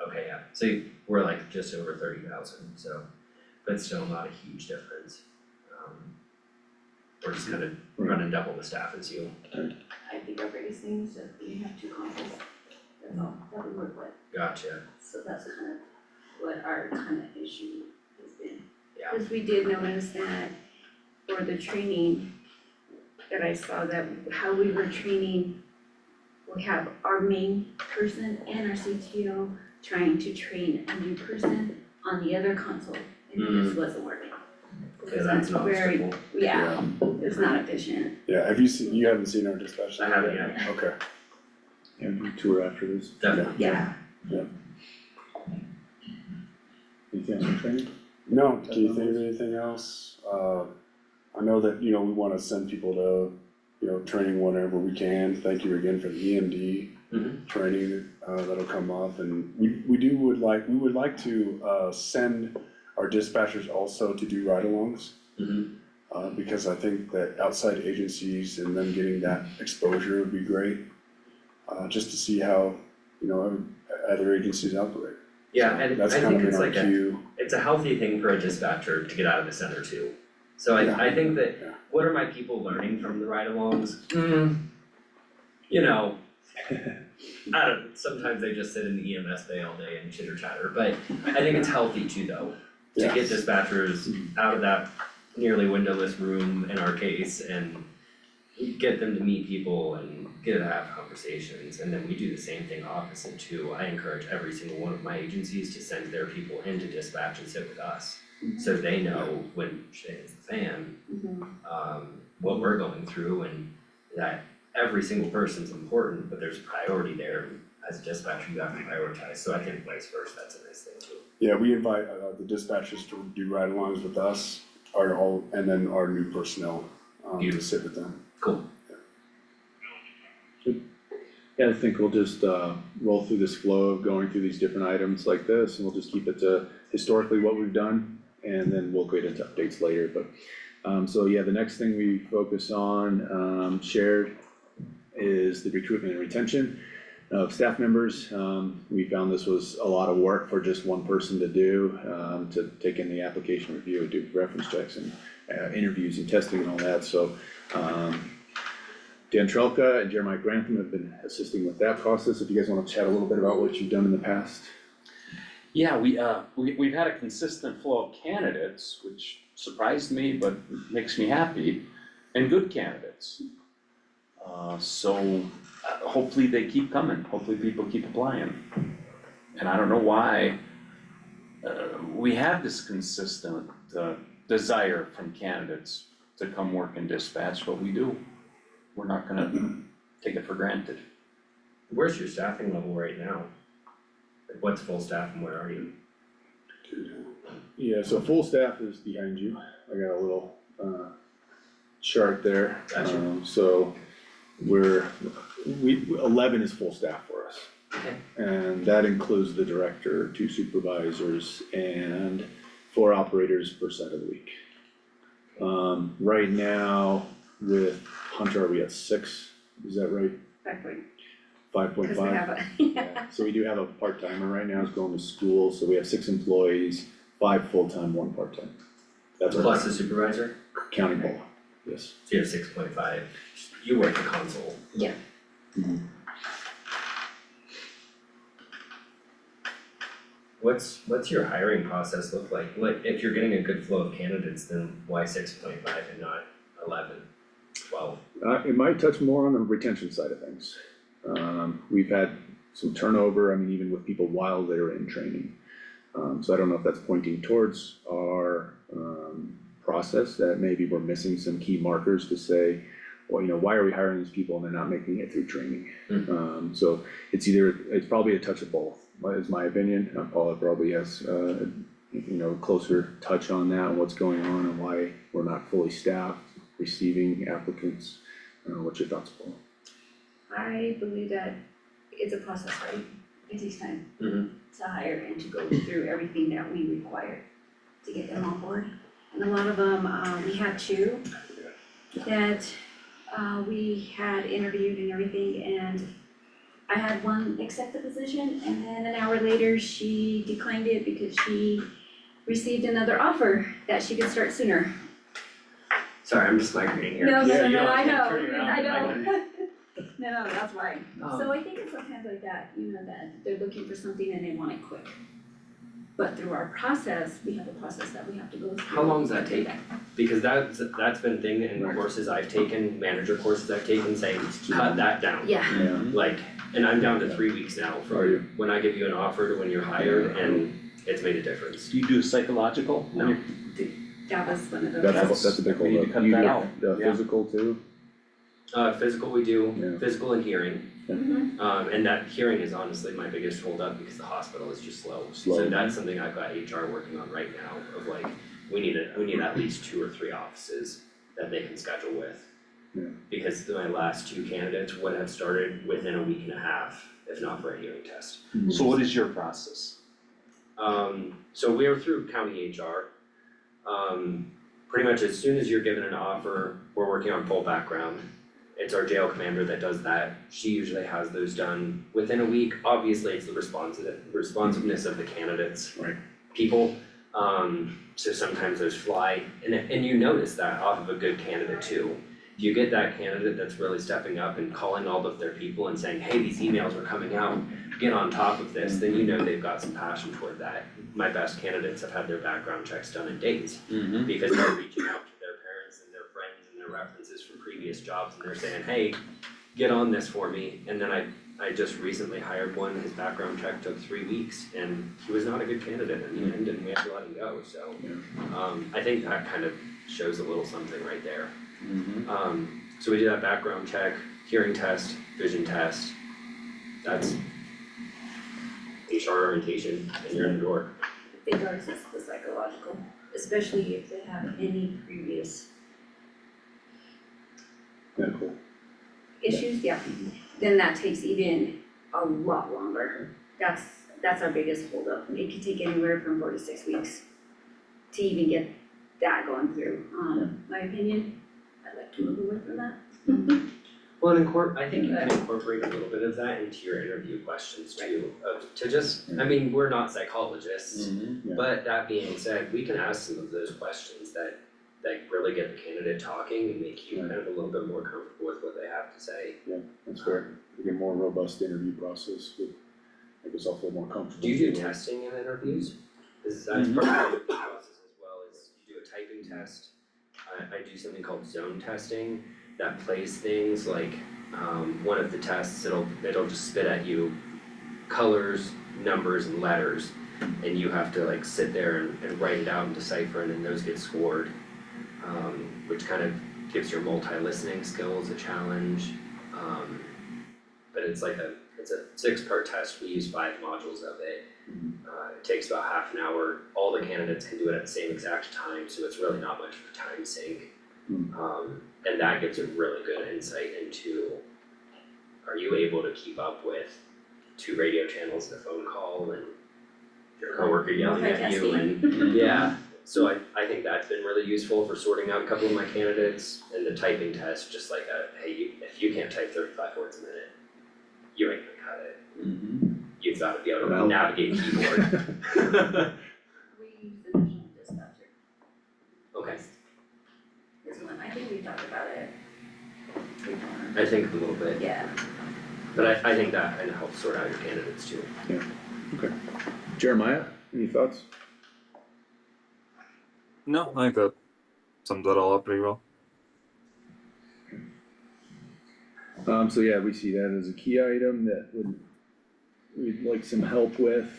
Okay, yeah, so we're like just over 30,000, so, but still not a huge difference. We're just kind of running double the staff as you. I think our biggest thing is that we have 2 consoles, that's all that we work with, Gotcha, so that's kind of what our kind of issue has been. yeah, Cause we did notice that for the training, that I saw that how we were training, we have our main person and our CTO trying to train a new person on the other console, and it just wasn't working. yeah, that's an Very, obstacle. yeah, it's not efficient. Yeah, you haven't seen our dispatch? I haven't yet. Okay. Yeah, do a tour after this. Definitely. Yeah. Anything else on training? No, can you think of anything else? I know that, we wanna send people to, training whenever we can. Thank you again for the EMD training, that'll come up. And we would like to, send our dispatchers also to do ride-alongs. Because I think that outside agencies and them getting that exposure would be great. Just to see how, other agencies operate. Yeah, and I That's kind think of in it's our like queue. it's a healthy thing for a dispatcher to get out of the center too. So Yeah. I think that, Yeah. what are my people learning from the ride-alongs? You know, I don't, sometimes they just sit in the EMS bay all day and chitter chatter, but I think it's healthy too though. To get dispatchers out of that nearly windowless room in our case and get them to meet people and get to have conversations, and then we do the same thing opposite too. I encourage every single one of my agencies to send their people into dispatch and sit with us. So they know when shit hits the fan, what we're going through, and that every single person's important, but there's a priority there. As a dispatcher, you have to prioritize, so I think vice versa, that's a nice thing too. Yeah, we invite the dispatchers to do ride-alongs with us, and then our new personnel, to sit with them. Cool. Yeah, I think we'll just roll through this flow of going through these different items like this, and we'll just keep it to historically what we've done, and then we'll get into updates later, but so yeah, the next thing we focus on, shared, is the recruitment and retention of staff members. We found this was a lot of work for just one person to do, to take in the application review, do reference checks and interviews and testing and all that, so Dan Trelka and Jeremiah Grantham have been assisting with that process. If you guys wanna chat a little bit about what you've done in the past. Yeah, we've had a consistent flow of candidates, which surprised me, but makes me happy, and good candidates. So hopefully they keep coming, hopefully people keep applying. And I don't know why, we have this consistent, desire from candidates to come work in dispatch, but we do. We're not gonna take it for granted. Where's your staffing level right now? Like what's full staff and what are you? Yeah, so full staff is behind you. I got a little chart there. Gotcha. So 11 is full staff for us. Okay. And that includes the director, 2 supervisors, and 4 operators per side of the week. Right now with Hunter, are we at 6? Is that right? 5.5? Because we have a, Yeah, so we do have a part-timer right now, who's going to school, so we have 6 employees, 5 full-time, 1 part-time. That's our Plus the supervisor, county ball, yes. so you have 6.5, you work the console. Yeah. What's your hiring process look like? Like, if you're getting a good flow of candidates, then why 6.5 and not 11, 12? It might touch more on the retention side of things. We've had some turnover, I mean, even with people while they're in training. So I don't know if that's pointing towards our, process, that maybe we're missing some key markers to say, well, why are we hiring these people and they're not making it through training? So it's probably a touch of both, is my opinion. Paula probably has, closer touch on that and what's going on and why we're not fully staffed, receiving applicants. What's your thoughts, Paula? I believe that it's a process, right? It takes time Mhm. to hire and to go through everything that we require to get them on board. And a lot of them, we had 2 that we had interviewed and everything, and I had one accept the position, and then an hour later, she declined it because she received another offer that she could start sooner. Sorry, I'm just migrating here. No, Yeah, no, no, I know, Turn it around. I know. No, that's why. Um, So I think it's sometimes like that, that they're looking for something and they want it quick. But through our process, we have a process that we have to go through. How long does that take? Because that's been a thing in Right. courses I've taken, manager courses I've taken, saying, cut that down. Yeah, Yeah. Like, and I'm down to 3 weeks now Are from you? when I give you an offer to when you're hired, and it's made a difference. Do you do psychological? No. that was one of those. That's a big we need to hold cut up. You that do out. the Yeah. physical too? Physical we do, Yeah. physical and hearing, Mhm. and that hearing is honestly my biggest holdup because the hospital is just slow. Slow. So that's something I've got HR working on right now of like, we need at least 2 or 3 offices that they can schedule with. Yeah. Because my last 2 candidates would have started within a week and a half, if not for a hearing test. So what is your process? So we're through county HR. Pretty much as soon as you're given an offer, we're working on full background. It's our jail commander that does that. She usually has those done within a week. Obviously, it's the responsiveness of the candidates. Right. People, so sometimes there's fly, and you notice that off of a good candidate too. If you get that candidate that's really stepping up and calling all of their people and saying, hey, these emails are coming out, get on top of this, then you know they've got some passion toward that. My best candidates have had their background checks done in days Mm-hmm. because they're reaching out to their parents and their friends and their references from previous jobs and they're saying, hey, get on this for me. And then I just recently hired one, his background check took 3 weeks and he was not a good candidate in the end and we had to let him go, so. I think that kind of shows a little something right there. Mm-hmm. So we do that background check, hearing test, vision test, that's HR orientation and you're in the door. I think ours is the psychological, especially if they have any previous Medical. issues, yeah. Then that takes even a lot longer. That's our biggest holdup. It could take anywhere from 4 to 6 weeks to even get that going through. My opinion, I'd like to move away from that. Well, I think you can incorporate a little bit of that into your interview questions too, to just, I mean, we're not psychologists. Mm-hmm. But that being said, we can ask some of those questions that really get the candidate talking and make you kind of a little bit more comfortable with what they have to say. That's fair. We get a more robust interview process with, make us all feel more comfortable. Do you do testing in interviews? That's part of the process as well, is you do a typing test. I do something called zone testing that plays things like, one of the tests, it'll just spit at you colors, numbers and letters. And you have to like sit there and write it out and decipher, and then those get scored. Which kind of gives your multi-listening skills a challenge. But it's a 6-part test, we use 5 modules of it. It takes about half an hour, all the candidates can do it at the same exact time, so it's really not much of a time sink. And that gives a really good insight into, are you able to keep up with 2 radio channels and a phone call and your coworker yelling at you and, yeah. So I think that's been really useful for sorting out a couple of my candidates, and the typing test, just like if you can't type 35 words a minute, you ain't gonna cut it. Mm-hmm. You've gotta be able to Well. navigate keyboard. We use the national dispatcher. Okay, This one, I think we talked about it before. I think a little bit, Yeah. but I think that kind of helps sort out your candidates too. Okay. Jeremiah, any thoughts? No, I think that sums that all up pretty well. So yeah, we see that as a key item that we'd like some help with.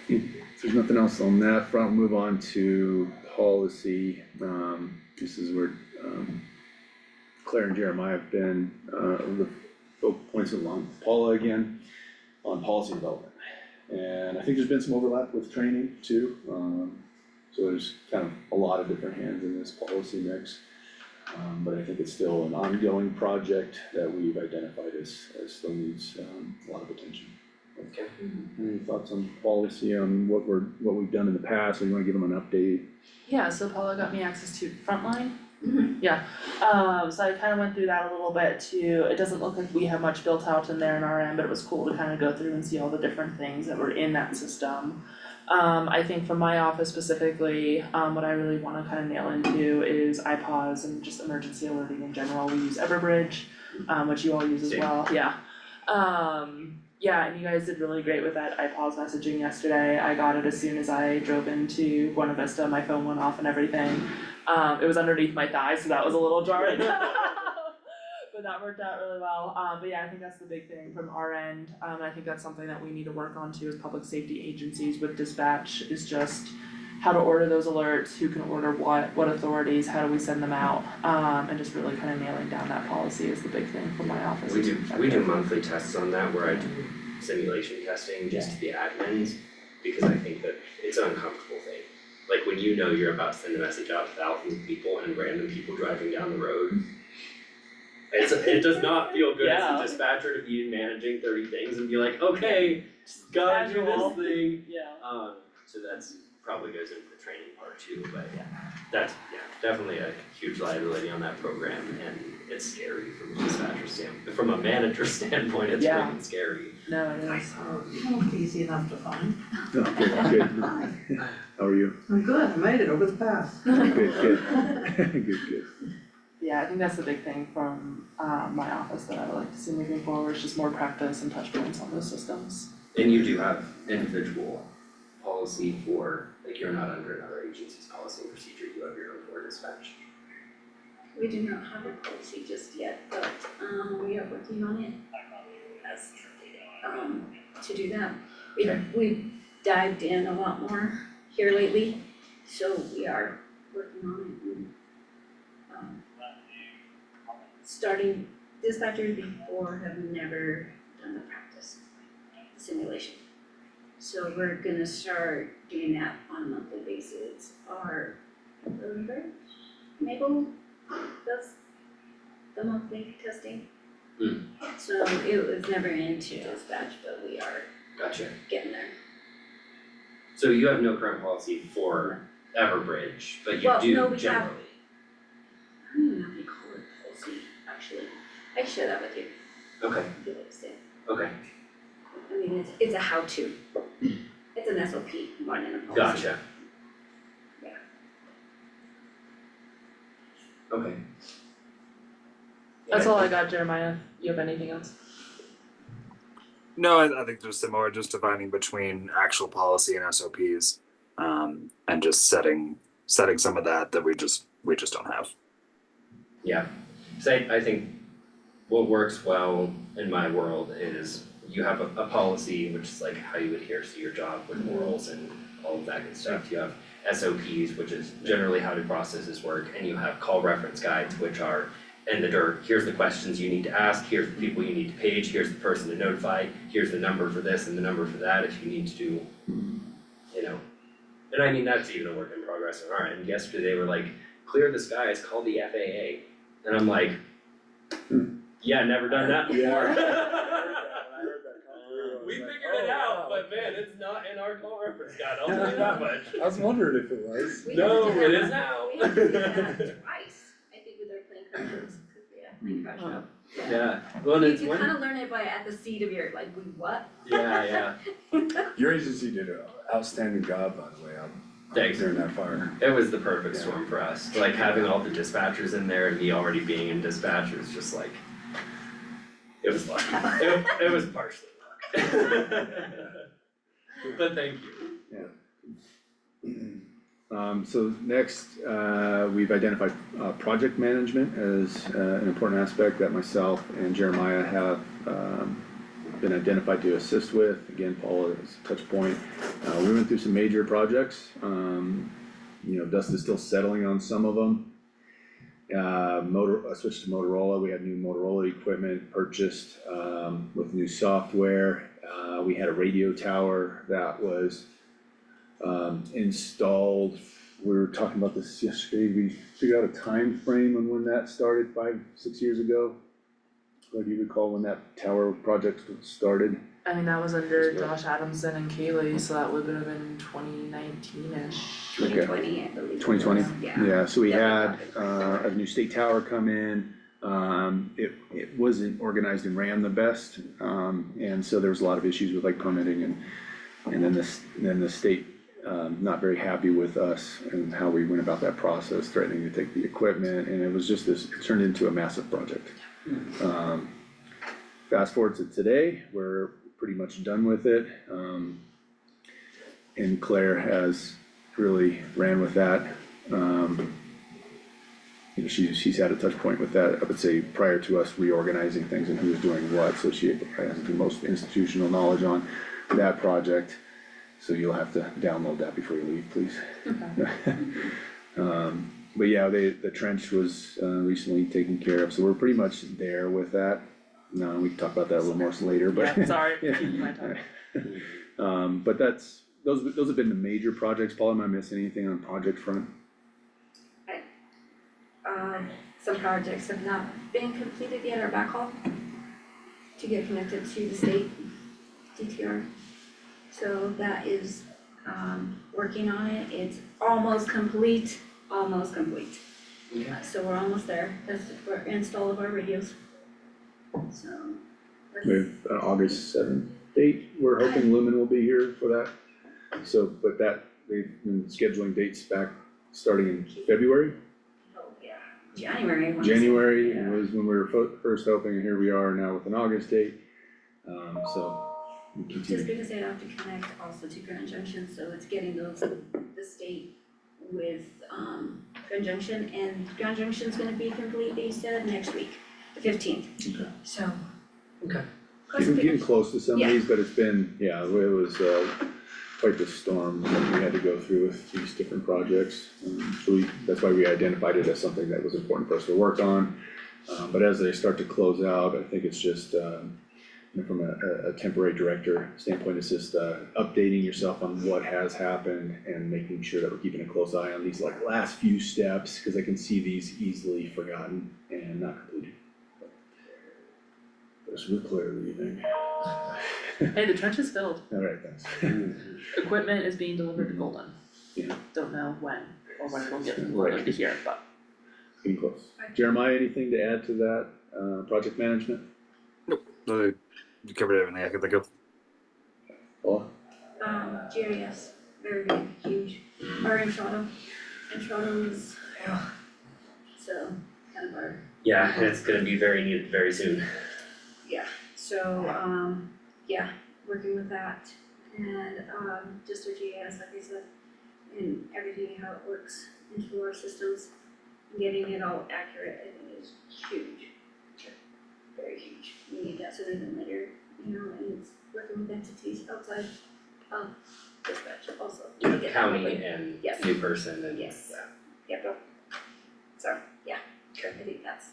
If there's nothing else on that front, we'll move on to policy. This is where, Claire and Jeremiah have been, the focal points along Paula again on policy development. And I think there's been some overlap with training too. So there's kind of a lot of different hands in this policy mix. But I think it's still an ongoing project that we've identified as still needs a lot of attention. Okay. Any thoughts on policy, on what we've done in the past, or you wanna give them an update? Yeah, so Paula got me access to Frontline, So I kind of went through that a little bit too. It doesn't look like we have much built out in there in our end, but it was cool to kind of go through and see all the different things that were in that system. I think for my office specifically, what I really wanna kind of nail into is iPause and just emergency alerting in general. We use Everbridge, which you all use as Same. well, yeah. Yeah, and you guys did really great with that iPause messaging yesterday. I got it as soon as I drove into Buena Vista, my phone went off and everything. It was underneath my thigh, so that was a little jarring. But that worked out really well, but yeah, I think that's the big thing from our end, and I think that's something that we need to work on too as public safety agencies with dispatch, is just how to order those alerts, who can order what authorities, how do we send them out, and just really kind of nailing down that policy is the big thing from my office. We do monthly tests on that where I do simulation testing just to the admins, because I think that it's an uncomfortable thing. Like when you know you're about to send a message out to thousands of people and random people driving down the road. It does not feel good as Yeah. a dispatcher to be managing 30 things and be like, okay, gotta do Casual. this thing. Yeah. So that's probably goes into the training part too, but Yeah. that's, definitely a huge liability on that program, and it's scary from a dispatcher standpoint. From a manager standpoint, it's Yeah. freaking scary. No, it is. Oh, easy enough to find. Oh, good. Hi, How are you? I'm good, I made it over the pass. Good. Yeah, I think that's the big thing from my office that I would like to see moving forward, is just more practice and touch points on those systems. And you do have individual policy for, like, you're not under another agency's policy and procedure, you have your own for dispatch. We do not have a policy just yet, but we are working on it as to do that. Okay. We've dived in a lot more here lately, so we are working on it and starting dispatchers before have never done the practice simulation. So we're gonna start doing that on a monthly basis. Our November, Mabel does the monthly testing. So it was never into dispatch, but we are Gotcha. getting there. So you have no current policy for Everbridge, but you Well, no, do we generally? have- I don't even know if you call it policy, actually. I can share that with you, Okay, if you like to see it. okay, I mean, it's a how-to. It's an SOP more than a policy. gotcha. Yeah. Okay. That's all I got, Jeremiah. You have anything else? No, I think just similar, just defining between actual policy and SOPs, and just setting some of that we just don't have. Yeah, so I think what works well in my world is you have a policy, which is like how you adhere to your job with morals and all of that good stuff. You have SOPs, which is generally how the processes work, and you have call reference guides, which are in the dirt, here's the questions you need to ask, here's the people you need to page, here's the person to notify, here's the number for this and the number for that if you need to do, you know. And I mean, that's even a work in progress on our end. Yesterday they were like, clear the skies, call the FAA. And I'm like, yeah, never done that before. We figured it out, but man, it's not in our call reference guide, I'll tell you that much. I was wondering if it was. We No, have to do it that- is now. We have to do that twice, I think, with our plane crashes, cause we have plane crash up. Yeah, well, and it's You one, kind of learn it by at the seat of your, like, we what? yeah, Your agency did an outstanding job, by the way, Thanks. during that fire. it was the perfect storm for us, like having all the dispatchers in there and me already being in dispatch was just like, it was luck, it was partially luck. But thank you. So next, we've identified, project management as, an important aspect that myself and Jeremiah have, been identified to assist with. Again, Paul is a touch point. We went through some major projects, dust is still settling on some of them. I switched to Motorola, we had new Motorola equipment purchased, with new software. We had a radio tower that was installed. We were talking about this yesterday, we figured out a time frame on when that started 5-6 years ago. Do you recall when that tower project started? I mean, that was under As well. Josh Adamson and Kaylee, so that would have been 2019-ish. 2020, I believe. 2020? Yeah. Yeah, so we Yeah. had a new state tower come in. It wasn't organized and ran the best. And so there was a lot of issues with like permitting and then the state not very happy with us and how we went about that process, threatening to take the equipment, and it was just it turned into a massive project. Fast forward to today, we're pretty much done with it. And Claire has really ran with that. You know, she's had a touch point with that, I would say, prior to us reorganizing things and who was doing what, so she has the most institutional knowledge on that project. So you'll have to download that before you leave, please. Okay. But yeah, the trench was recently taken care of, so we're pretty much there with that. No, we can talk about that a little more later, but. Yeah, sorry, Yeah. keep my time. But those have been the major projects. Paul, am I missing anything on project front? Some projects have not been completed yet, our backhaul to get connected to the state DTR. So that is, working on it, it's almost complete. Okay. So we're almost there, that's for install of our radios. So. We have an August 7th date, we're hoping Lumen will be here for that. So, but they've been scheduling dates back starting in February. Oh, yeah, January. I wanna say. January Yeah. was when we were first hoping, and here we are now with an August date. So we Just continue. because they have to connect also to Grand Junction, so it's getting the state with, Grand Junction, and Grand Junction's gonna be complete, they said, next week, the 15th. Okay. So. Okay. Getting close to some of Yeah. these, but it's been, yeah, it was quite the storm that we had to go through with these different projects. So that's why we identified it as something that was important for us to work on. But as they start to close out, I think it's just, you know, from a temporary director standpoint, it's just updating yourself on what has happened and making sure that we're keeping a close eye on these like last few steps, cause I can see these easily forgotten and not completed. There's real clear leaving. Hey, the trench is filled, Alright, thanks. equipment is being delivered to Golden. Yeah. Don't know when, or when it'll get from Right. Golden to here, but. Getting close. Jeremiah, anything to add to that, project management? No, you covered everything I could think of. Paula? GIS, very big, huge, our Entrado is, so, kind of our, Yeah, and it's gonna be very needed very soon. so, yeah, working with that. And, just our GIS, like I said, and everything, how it works into our systems, getting it all accurate, I think is huge. Very huge, we need that sooner than later, you know, and it's working with entities outside of dispatch also. to get that County moving. and Yes. new person and, Yes. yeah. Yep. So, yeah, Okay. I think that's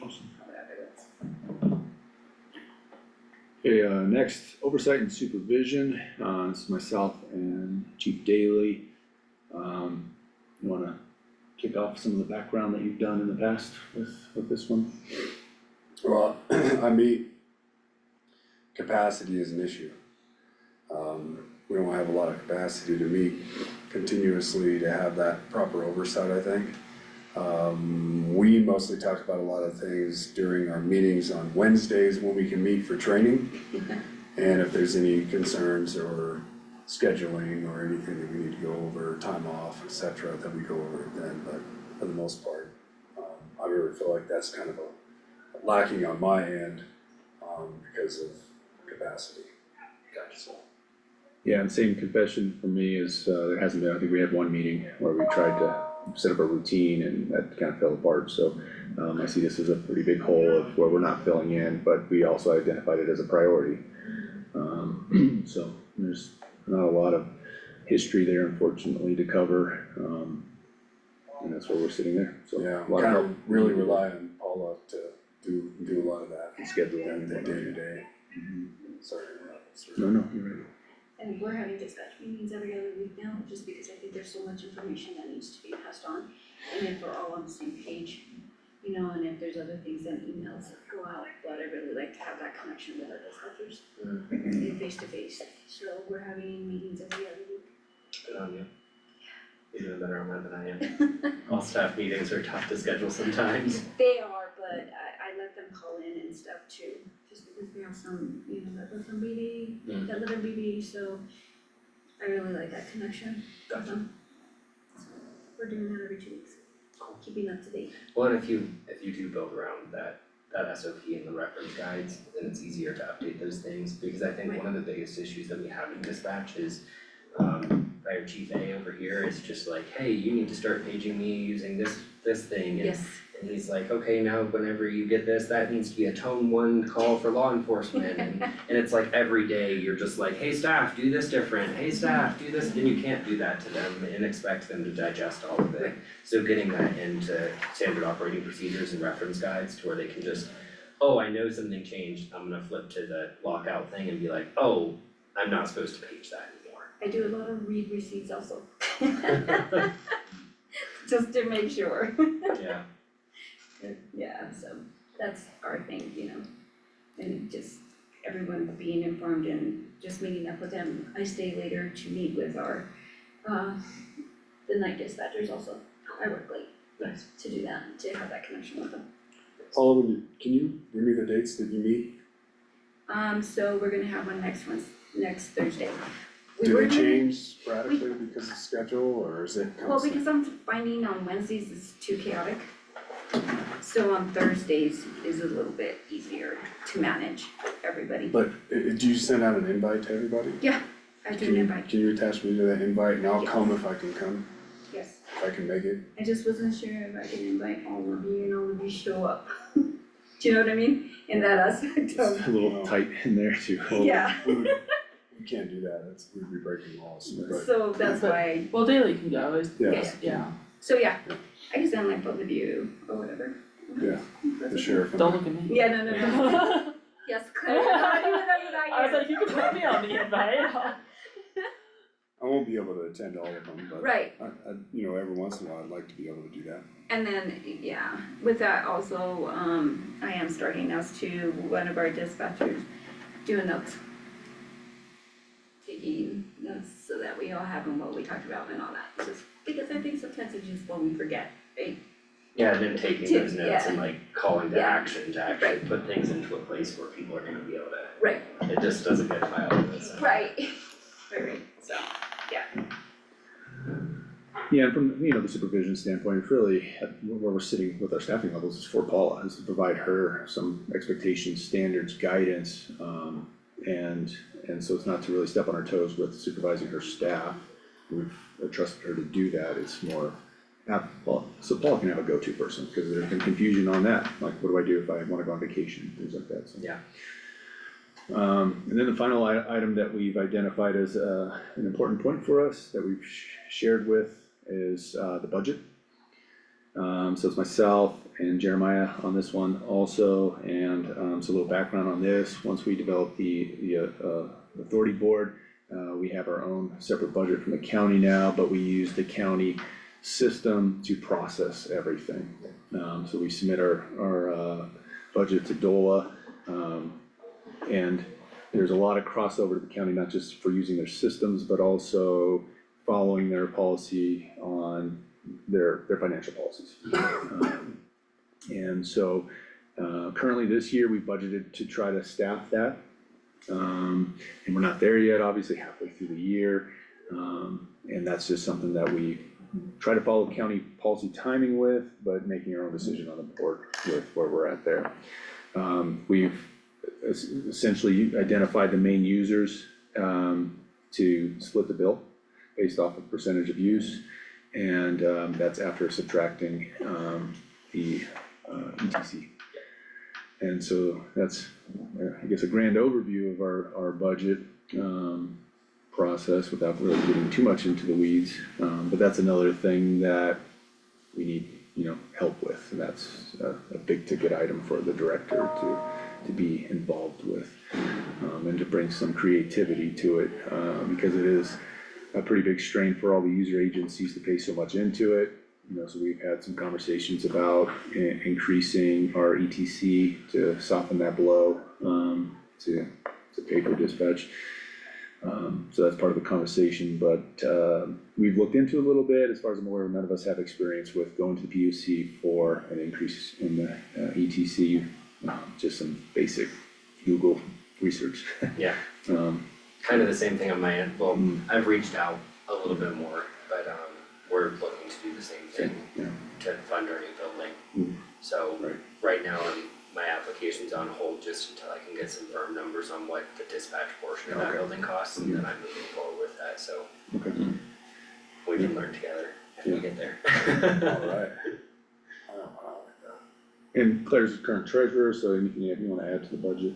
Awesome. how that is. Okay, next, oversight and supervision, this is myself and Chief Daly. You wanna kick off some of the background that you've done in the past with this one? Well, I mean, capacity is an issue. We don't have a lot of capacity to meet continuously to have that proper oversight, I think. We mostly talk about a lot of things during our meetings on Wednesdays when we can meet for training. And if there's any concerns or scheduling or anything that we need to go over, time off, et cetera, that we go over it then, but for the most part, I really feel like that's kind of a lacking on my end, because of capacity. So, Yeah, and same confession for me is, there hasn't been, I think we had one meeting where we tried to set up a routine and that kind of fell apart, so I see this as a pretty big hole of where we're not filling in, but we also identified it as a priority. So there's not a lot of history there unfortunately to cover, and that's where we're sitting there, so. yeah, A lot of kind help. of really rely on Paula to do a lot of that. Scheduling. The day to day. Sorry. No, no, you're right. And we're having dispatch meetings every other week now, just because I think there's so much information that needs to be passed on. And if we're all on the same page, you know, and if there's other things, then emails go out, but I really like to have that connection with our dispatchers in face to face. So we're having meetings every other week. Good on you. You're doing better on that than I am. All staff meetings are tough to schedule sometimes. They are, but I let them call in and stuff too, just because we have some, you know, that live from BD, that live in BD, so I really like that connection with Gotcha. them. So we're doing that every 2 weeks, keeping up to date. Well, and if you do build around that SOP and the reference guides, then it's easier to update those things, because I think one of the biggest issues that we have in dispatch is Fire Chief A over here is just like, hey, you need to start paging me using this thing, and Yes. he's like, okay, now whenever you get this, that needs to be a tone 1 call for law enforcement, and it's like every day you're just like, hey staff, do this different, hey staff, do this, and you can't do that to them and expect them to digest all of it. So getting that into standard operating procedures and reference guides to where they can just, oh, I know something changed, I'm gonna flip to the lockout thing and be like, oh, I'm not supposed to page that anymore. I do a lot of read receipts also. Just to make sure. Yeah. Yeah, so that's our thing, you know, and just everyone being informed and just meeting up with them. I stay later to meet with our, the night dispatchers also. I work late Nice. to do that, to have that connection with them. Paul, can you bring me the dates that you meet? So we're gonna have one next Thursday. We Do were they gonna- change sporadically because of schedule, or is it Well, constant? because I'm finding on Wednesdays it's too chaotic. So on Thursdays is a little bit easier to manage everybody. But do you send out an invite to everybody? Yeah, I do Can an you, invite, can you attach me to that invite and I'll Yes. come if I can come, yes. if I can make it? I just wasn't sure if I could invite all of you and all of you show up. Do you know what I mean? In that aspect It's of, a little tight in there too. Well, Yeah. We can't do that, we'd be breaking laws, but so that's why, Well, Daily can go, yeah, yeah, so yeah, I can send like both of you or whatever. Yeah, That's the okay. sheriff and don't look at me. Yeah, no. Yes, Claire, not even that I was like, you can put me on the invite. I won't be able to attend all of them, but Right, I, you know, every once in a while, I'd like to be able to do that. and then, yeah, with that also, I am starting us to one of our dispatchers doing notes. Taking notes so that we all have them, what we talked about and all that, just because I think sometimes it's just when we forget, right? Yeah, and then taking those notes and Yeah. like calling to Yeah. action to actually put things into a place where people are gonna be able to, Right. it just doesn't get filed in this. Right, right, so, Yeah, and from, you know, the supervision standpoint, it's really, where we're sitting with our staffing levels is for Paula, is to provide her some expectations, standards, guidance, and so it's not to really step on her toes with supervising her staff. We've trusted her to do that, it's more, so Paula can have a go-to person, because there's been confusion on that, like, what do I do if I wanna go on vacation, things like that, so. Yeah. And then the final item that we've identified as an important point for us that we've shared with is the budget. So it's myself and Jeremiah on this one also, and so a little background on this. Once we develop the authority board, we have our own separate budget from the county now, but we use the county system to process everything. So we submit our budget to DOLA. And there's a lot of crossover to the county, not just for using their systems, but also following their policy on their financial policies. And so, currently this year, we budgeted to try to staff that. And we're not there yet, obviously halfway through the year. And that's just something that we try to follow county policy timing with, but making our own decision on the board with where we're at there. We've essentially identified the main users to split the bill based off of percentage of use, and that's after subtracting the ETC. And so that's, I guess, a grand overview of our budget process without really getting too much into the weeds. But that's another thing that we need, you know, help with, and that's a big ticket item for the director to be involved with, and to bring some creativity to it, because it is a pretty big strain for all the user agencies to pay so much into it. So we've had some conversations about increasing our ETC to soften that blow, to pay for dispatch. So that's part of the conversation, but, we've looked into it a little bit. As far as I'm aware, none of us have experience with going to the PUC for an increase in the, ETC. Just some basic Google research. Yeah. Kind of the same thing on my end, well, I've reached out a little bit more, but we're looking to do the same thing Yeah. to fund our new building. So Right. right now, my application's on hold just until I can get some firm numbers on what the dispatch portion of that Okay. building costs, and then I'm moving forward with that, so Okay. we can learn together if we Yeah. get there. Alright. I like that. And Claire's the current treasurer, so anything you wanna add to the budget?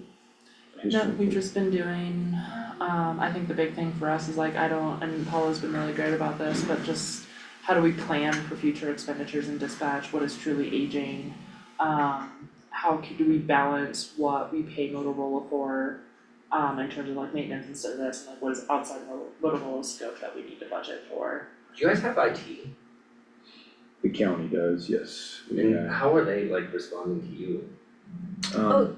No, we've just been doing, I think the big thing for us is like, and Paula's been really great about this, but just how do we plan for future expenditures in dispatch, what is truly aging? Do we balance what we pay Motorola for, in terms of like maintenance and service, and like what is outside of Motorola's scope that we need to budget for? Do you guys have IT? The county does, yes. And Yeah. how are they like responding to you? Oh,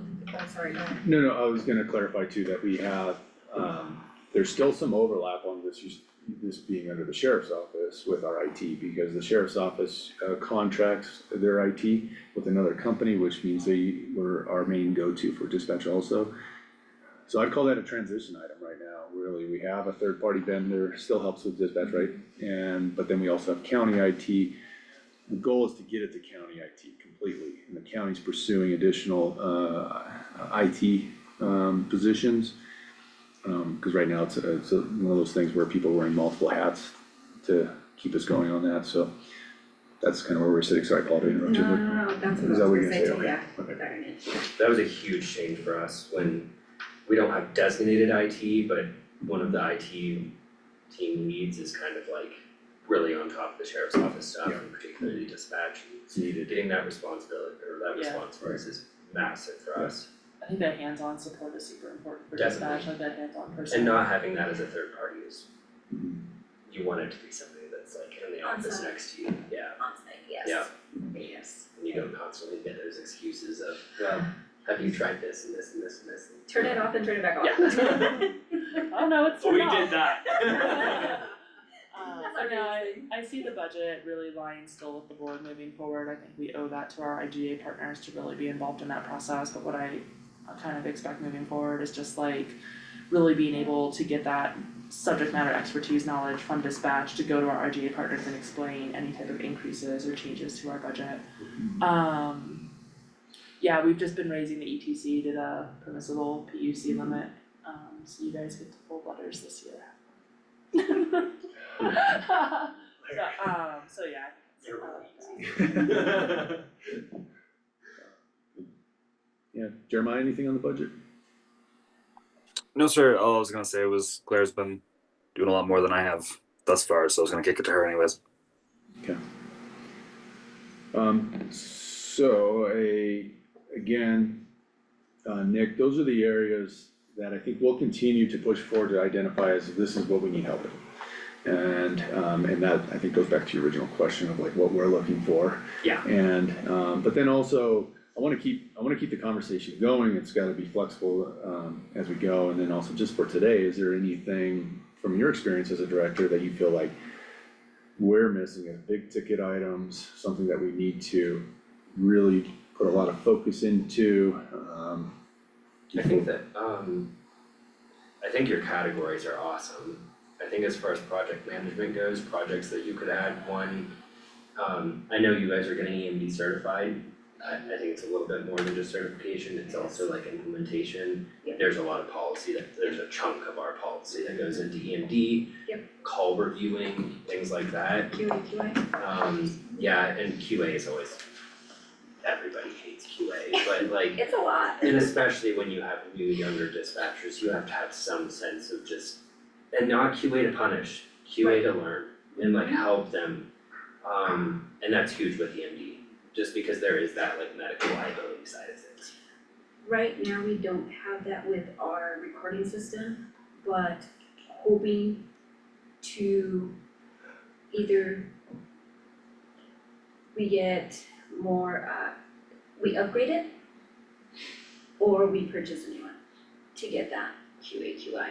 sorry, go ahead. No, I was gonna clarify too, that we have, there's still some overlap on this being under the sheriff's office with our IT, because the sheriff's office contracts their IT with another company, which means they were our main go-to for dispatch also. So I'd call that a transition item right now, really. We have a third-party vendor, still helps with dispatch, right? But then we also have county IT. The goal is to get it to county IT completely, and the county's pursuing additional IT positions. Cause right now it's one of those things where people are wearing multiple hats to keep us going on that, so that's kind of where we're sitting. Sorry, Paul, to interrupt you. No, that's what Is I that was what gonna you're say gonna too, say? yeah, Okay. that I meant. That was a huge change for us when we don't have designated IT, but one of the IT team leads is kind of like really on top of the sheriff's office stuff, Yeah. and particularly dispatch. It's needed. Getting that responsibility or that Yeah. responsibility is massive for us. I think that hands-on support is super important for Definitely. dispatch, like that hands-on person. And not having that as a third party is, Mhm. you want it to be somebody that's like in the office On-site. next to you, yeah. On-site, yes. Yeah. Yes. And you don't constantly get those excuses of, well, have you tried this and this and this and this? Turn it off and turn it back on. Oh no, it's turned off. that. So no, I see the budget really lying still with the board moving forward. I think we owe that to our IGA partners to really be involved in that process, but what I kind of expect moving forward is just like really being able to get that subject matter expertise knowledge from dispatch to go to our RGA partners and explain any type of increases or changes to our budget. Yeah, we've just been raising the ETC to the permissible PUC limit, so you guys get the full letters this year. So yeah. Yeah, Jeremiah, anything on the budget? No, sir. All I was gonna say was Claire's been doing a lot more than I have thus far, so I was gonna kick it to her anyways. Okay. Again, Nick, those are the areas that I think we'll continue to push forward to identify as this is what we need help with. And that, I think, goes back to your original question of like what we're looking for. Yeah. And, but then also, I wanna keep the conversation going. It's gotta be flexible, as we go. And then also just for today, is there anything from your experience as a director that you feel like we're missing as big ticket items, something that we need to really put a lot of focus into? I think that, I think your categories are awesome. I think as far as project management goes, projects that you could add one, I know you guys are getting EMD certified. I think it's a little bit more than just certification, it's also like implementation. Yep. There's a lot of policy there's a chunk of our policy that goes into EMD. Yep. Call reviewing, things like that. QA. Yeah, and QA is always, everybody hates QA, but like, It's a lot. and especially when you have new younger dispatchers, you have to have some sense of just, and not QA to punish, QA to learn and like help them. And that's huge with EMD, just because there is that like medical liability side of things. Right now, we don't have that with our recording system, but hoping to either we get more, we upgrade it, or we purchase a new one to get that QA/QI.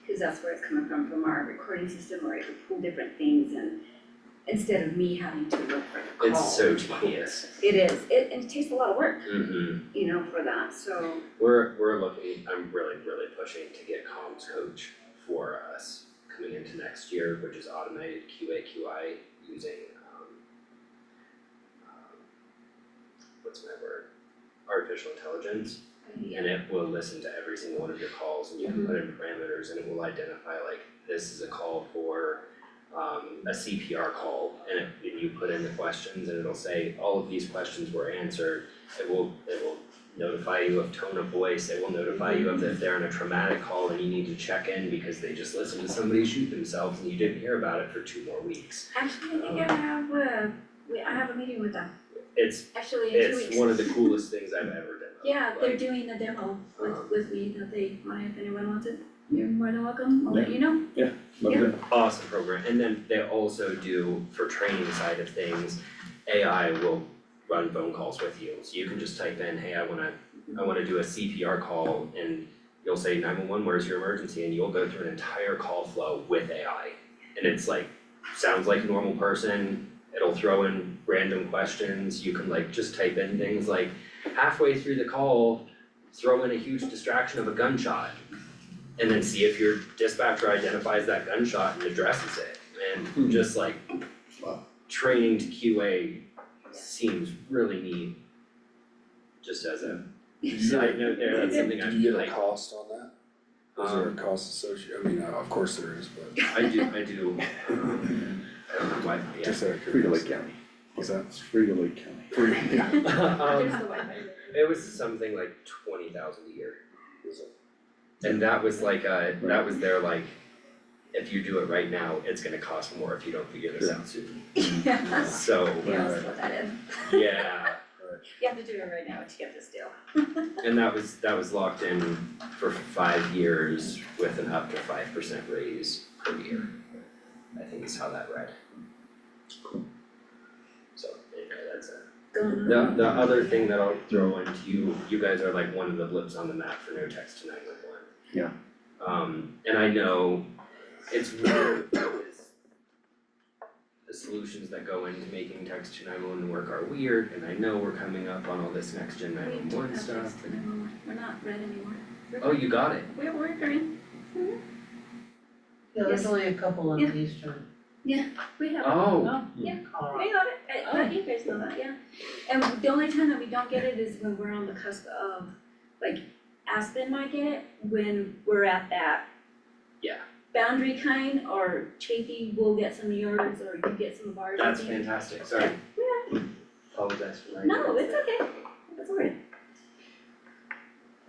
Cause that's where it's coming from our recording system, where it can pull different things and instead of me having to look for the call. It's so tedious. It is, and it takes a lot of work, Mm-hmm. you know, for that, so, We're looking, I'm really pushing to get comms coach for us coming into next year, which is automated QA/QI using what's my word? Artificial intelligence. yeah. And it will listen to every single one of your calls and you can put in parameters and it will identify like, this is a call for a CPR call, and you put in the questions and it'll say, all of these questions were answered. It will notify you of tone of voice, it will notify you of if they're in a traumatic call and you need to check in because they just listened to somebody shoot themselves and you didn't hear about it for 2 more weeks. Actually, I think I have a meeting with them, It's actually in 2 weeks. one of the coolest things I've ever done. Yeah, they're doing a demo with me that they want, if anyone wants it, you're more than welcome, I'll let you know. Love Yeah. it. Awesome program, and then they also do, for training side of things, AI will run phone calls with you, so you can just type in, hey, I wanna do a CPR call, and you'll say 911, where's your emergency, and you'll go through an entire call flow with AI. And it's like, sounds like a normal person, it'll throw in random questions, you can like just type in things like, halfway through the call, throw in a huge distraction of a gunshot. And then see if your dispatcher identifies that gunshot and addresses it, and just like training to QA seems really neat. Just as a side note there, that's something Do I'd you get a like, cost on that? Is there a cost associated, I mean, of course there is, but I do, I don't know why, yeah. just out of Frito Lake curiosity. County. What's that? It's Frito Lake County. Free, yeah. There's the Wi-Fi. It was something like 20,000 a year. Is it? And that was like that was their like, if you do it right now, it's gonna cost more if you don't figure this out soon. Yeah, So, yeah, that's what that is. yeah, You have to do it right now to get this deal. and that was locked in for 5 years with an up to 5% raise per year. I think is how that read. Cool. So, anyway, that's it. Going The other thing that I'll throw into you guys are like one of the blips on the map for no text to 911. Yeah. And I know it's weird because the solutions that go into making text to 911 work are weird, and I know we're coming up on all this next gen 911 stuff. We're not red anymore. Oh, you got it. We're green. Yeah, there's Yes. only a couple in Yeah. the eastern We have it. Oh, Colorado. We got it, but you guys know that, yeah. And the only time that we don't get it is when we're on the cusp of, like, Aspen might get it, when we're at that Yeah. boundary kind, or Chafee will get some of yours, or you get some of ours, I that's think. fantastic. Sorry. Yeah, Apologize for my. no, it's okay, it's alright.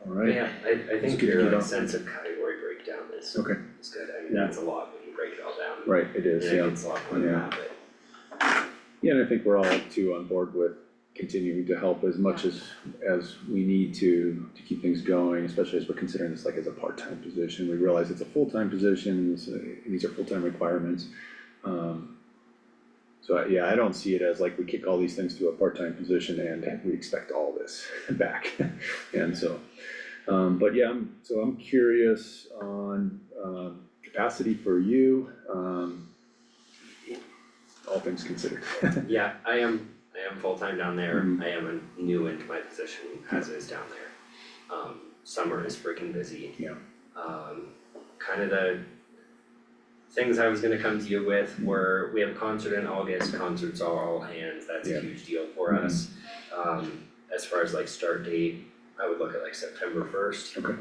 Alright, Yeah, I It's think good to your get like off. sense of category breakdown is okay, good. I mean, that's a lot when you break it all down. right, it is, And it yeah. gets a lot more than Yeah. that, but. Yeah, and I think we're all too on board with continuing to help as much as we need to keep things going, especially as we're considering this like as a part-time position. We realize it's a full-time position, so these are full-time requirements. So yeah, I don't see it as like we kick all these things to a part-time position and we expect all this back. And so, but yeah, I'm curious on capacity for you, all things considered. Yeah, I am full-time down there, Mhm. I am new into my position as is down there. Summer is freaking busy. Yeah. Kind of the things I was gonna come to you with were, we have a concert in August, concerts are all hands, that's Yeah. a huge deal for Mhm. us. As far as like start date, I would look at like September 1st, Okay.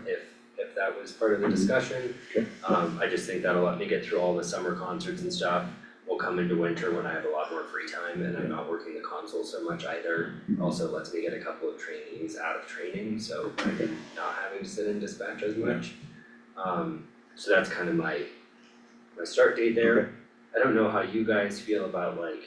if that was part of the Mhm. discussion. Okay. I just think that'll let me get through all the summer concerts and stuff. We'll come into winter when I have a lot more free time and I'm not working the console so much either. Also lets me get a couple of trainees out of training, so I'm not having to sit in dispatch as much. So that's kind of my start date there. Okay. I don't know how you guys feel about like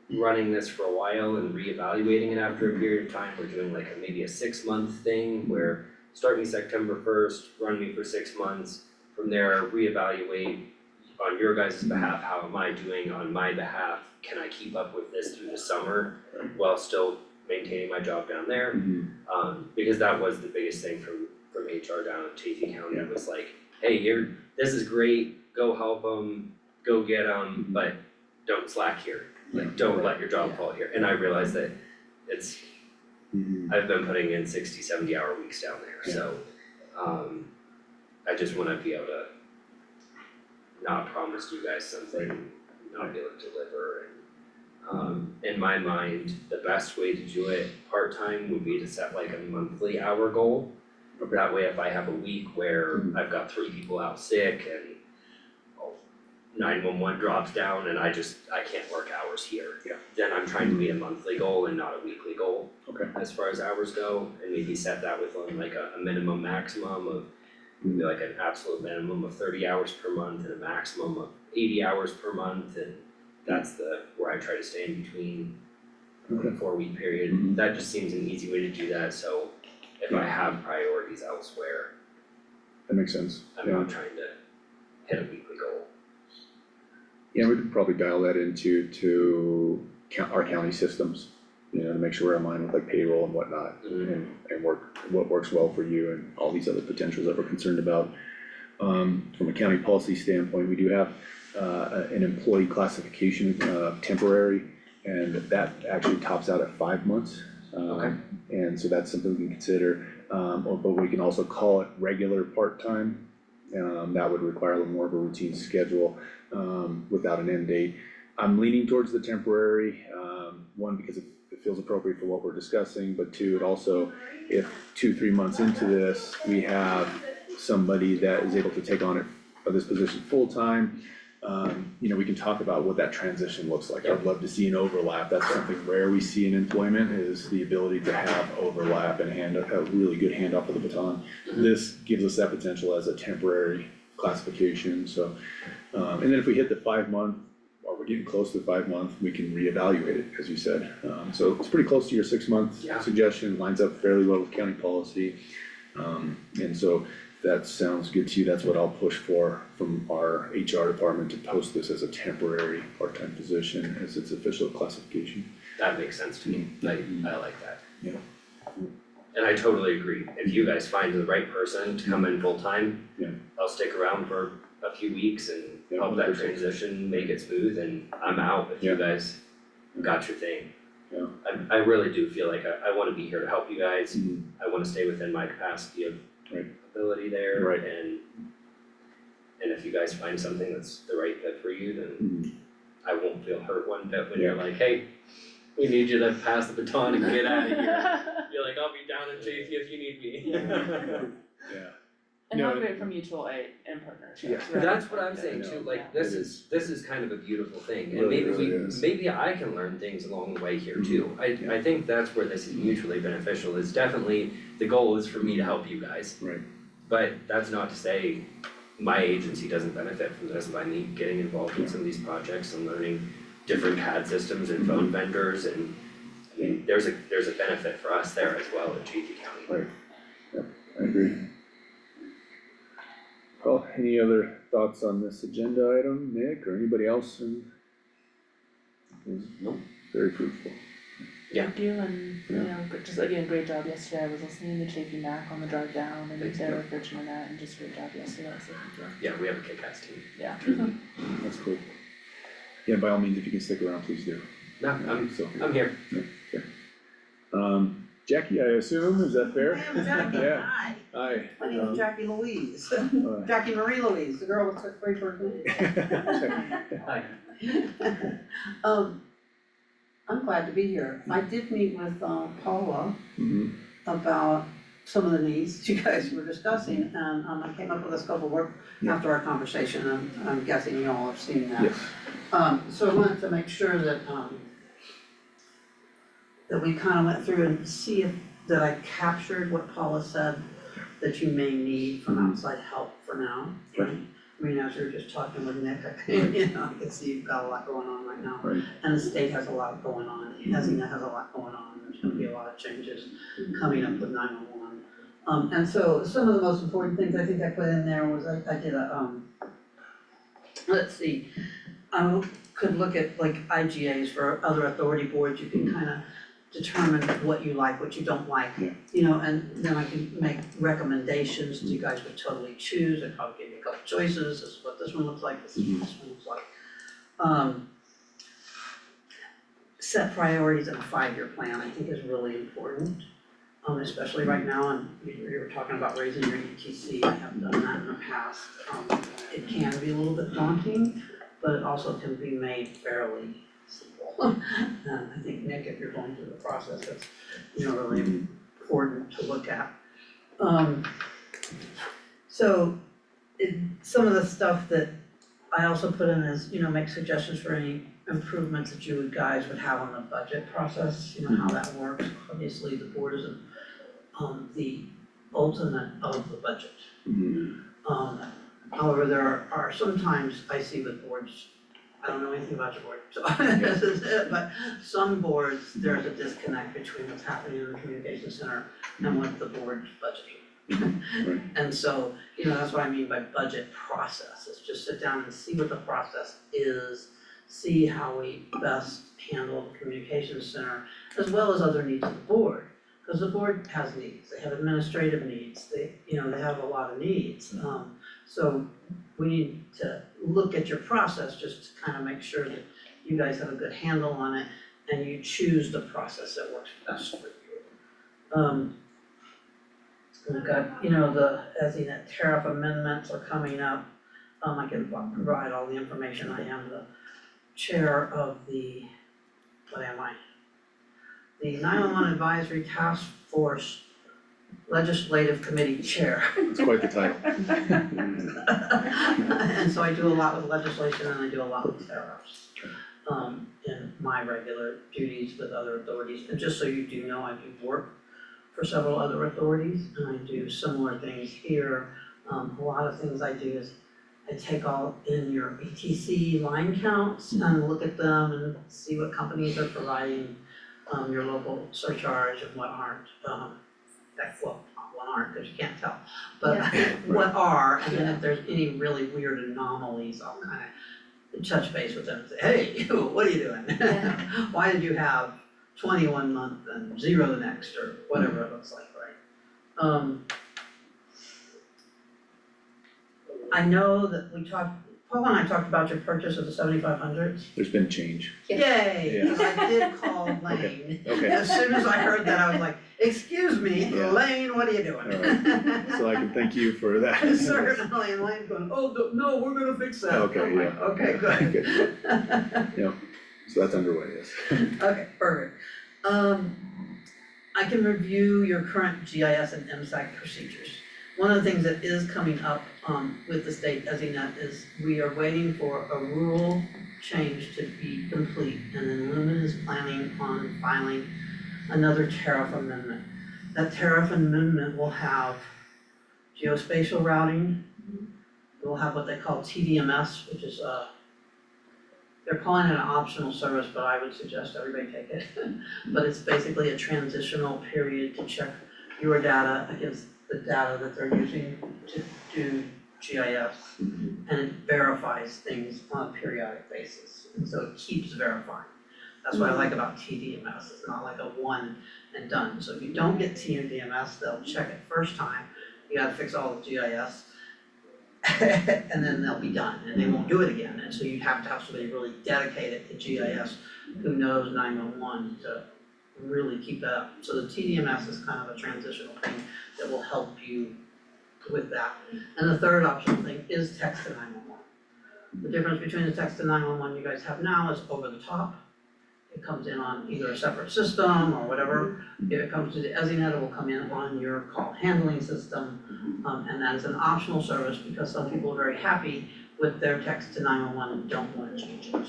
running this for a while and reevaluating it after a period of time. We're doing like maybe a 6-month thing where start me September 1st, run me for 6 months. From there, reevaluate, on your guys' behalf, how am I doing on my behalf? Can I keep up with this through the summer while still maintaining my job down there? Because that was the biggest thing from HR down at Chaffey County, was like, hey, this is great, go help them, go get them, but don't slack here. Like, don't let your job fall here. And I realized that I've been putting in 60, 70 hour weeks down there, so I just wanna be able to not promise you guys something, not be able to deliver. And in my mind, the best way to do it part-time would be to set like a monthly hour goal. Okay. That way, if I have a week where I've got 3 people out sick and 911 drops down and I can't work hours here. Yeah. Then I'm trying to be a monthly goal and not a weekly goal. Okay. As far as hours go, and maybe set that with like a minimum maximum of maybe like an absolute minimum of 30 hours per month and a maximum of 80 hours per month, and that's where I try to stay in between the 4-week period. That just seems an easy way to do that, so if I have priorities elsewhere, That makes sense. I'm not trying to hit a weekly goal. Yeah, we could probably dial that into our county systems, to make sure we're in line with like payroll and whatnot. And what works well for you and all these other potentials that we're concerned about. From a county policy standpoint, we do have an employee classification, temporary, and that actually tops out at 5 months. And so that's something we can consider, but we can also call it regular part-time. That would require a little more of a routine schedule, without an end date. I'm leaning towards the temporary, one, because it feels appropriate for what we're discussing, but two, it also, if 2-3 months into this, we have somebody that is able to take on this position full-time, we can talk about what that transition looks like. I'd love to see an overlap. That's something rare we see in employment, is the ability to have overlap and a really good handoff of the baton. This gives us that potential as a temporary classification, so, and then if we hit the 5-month, or we're getting close to the 5-month, we can reevaluate it, as you said. So it's pretty close to your 6-month suggestion, lines up fairly well with county policy. And so that sounds good to you. That's what I'll push for from our HR department, to post this as a temporary part-time position as its official classification. That makes sense to me, I like that. Yeah. And I totally agree, if you guys find the right person to come in full-time, Yeah. I'll stick around for a few weeks and help that 100%. transition, make it smooth, and I'm out if you guys got your thing. Yeah. I really do feel like I wanna be here to help you guys, Mhm. I wanna stay within my capacity of Right. ability there, Right. and if you guys find something that's the right fit for you, then Mhm. I won't feel hurt one bit when you're like, hey, we need you to pass the baton and get out of here. You're like, I'll be down in JP if you need me. Yeah. And No, how great for mutual aid and partnerships, Yeah. right? That's what I'm saying I too, know. like, this is kind of a beautiful thing, and Really, maybe really is. maybe I can learn things along the way here too. I think that's where this is mutually beneficial, is definitely, the goal is for me to help you guys. Right. But that's not to say my agency doesn't benefit from this by me getting involved in some of these projects and learning different CAD systems and phone vendors, and I mean, there's a benefit for us there as well at Chaffey County. Right. Yep, I agree. Well, any other thoughts on this agenda item, Nick, or anybody else? It was very fruitful. Yeah. Thank you, and just again, great job yesterday. I was listening to Chafee Mac on the drive down, and Thanks, Sarah Fitchman and that, and just great job yesterday, so thank you. Yeah, we have a kick-ass team. Yeah. That's cool. Yeah, by all means, if you can stick around, please do. No, I'm So, here. Jackie, I assume, is that fair? I am Jackie, Yeah. hi, Hi. my name is Jackie Louise, Uh, Jackie Marie Louise, the girl with the great first name. Hi. I'm glad to be here. I did meet with Paula Mhm. about some of the needs you guys were discussing, and I came up with a scope of work after our conversation, and I'm guessing you all have seen that. Yes. So I wanted to make sure that that we kind of went through and see that I captured what Paula said that you may need from outside help for now, right? I mean, as you're just talking with Nick, I can see you've got a lot going on right now. Right. And the state has a lot going on, Hesina has a lot going on, there's gonna be a lot of changes coming up with 911. And so some of the most important things I think I put in there was I did let's see, I could look at like IGAs for other authority boards, you can kind of determine what you like, what you don't like. Yeah. You know, and then I can make recommendations that you guys would totally choose, I'd probably give you a couple choices, this is what this one looks like, this is what this one looks like. Set priorities in a 5-year plan, I think is really important. Especially right now, and you were talking about raising your ETC, I have done that in the past. It can be a little bit daunting, but it also can be made fairly simple. And I think, Nick, if you're going through the process, that's, you know, really important to look at. So, some of the stuff that I also put in is, you know, make suggestions for any improvements that you guys would have on the budget process, you know, how that works. Obviously, the board isn't the ultimate of the budget. However, there are sometimes I see with boards, I don't know anything about your board, so this is it, but some boards, there's a disconnect between what's happening in the communication center and what the board's budgeting. Right. And so, you know, that's what I mean by budget process, is just sit down and see what the process is, see how we best handle the communication center, as well as other needs of the board. Because the board has needs, they have administrative needs, they have a lot of needs. So we need to look at your process just to kind of make sure that you guys have a good handle on it and you choose the process that works best for you. We've got, you know, as in that tariff amendments are coming up. I can provide all the information. I am the chair of the, what am I? The 911 Advisory Task Force Legislative Committee Chair. It's quite the title. And so I do a lot with legislation and I do a lot with tariffs. In my regular duties with other authorities. And just so you do know, I do work for several other authorities and I do similar things here. A lot of things I do is I take all in your ETC line counts and look at them and see what companies are providing your local surcharge and what aren't. Well, what aren't, because you can't tell, but what are, and then if there's any really weird anomalies, I'll kind of touch base with them and say, hey, what are you doing? Why did you have 20 one month and 0 the next, or whatever it looks like, right? I know that Paul and I talked about your purchase of the 7500s. There's been change. Yay, Yeah. because I did call Lane. Okay. As soon as I heard that, I was like, excuse me, Yeah. Lane, what are you doing? So I can thank you for that. Certainly, and Lane's going, oh, no, we're gonna fix that. Okay, I'm like, yeah. okay, good. Good. Yeah, so that's underway, yes. Okay, perfect. I can review your current GIS and MSAC procedures. One of the things that is coming up with the state EZNet is we are waiting for a rule change to be complete, and then Lumen is planning on filing another tariff amendment. That tariff amendment will have geospatial routing, it will have what they call TDMS, which is they're calling it an optional service, but I would suggest everybody take it. But it's basically a transitional period to check your data against the data that they're using to do GIS. And it verifies things on a periodic basis, and so it keeps verifying. That's what I like about TDMS, it's not like a one and done. So if you don't get TDMS, they'll check it first time, you gotta fix all the GIS. And then they'll be done, and they won't do it again, and so you have to have somebody really dedicated to GIS who knows 911 to really keep that up. So the TDMS is kind of a transitional thing that will help you with that. And the third optional thing is text to 911. The difference between the text to 911 you guys have now is over the top. It comes in on either a separate system or whatever. If it comes to the EZNet, it will come in on your call handling system. And that is an optional service because some people are very happy with their text to 911 and don't want to change it.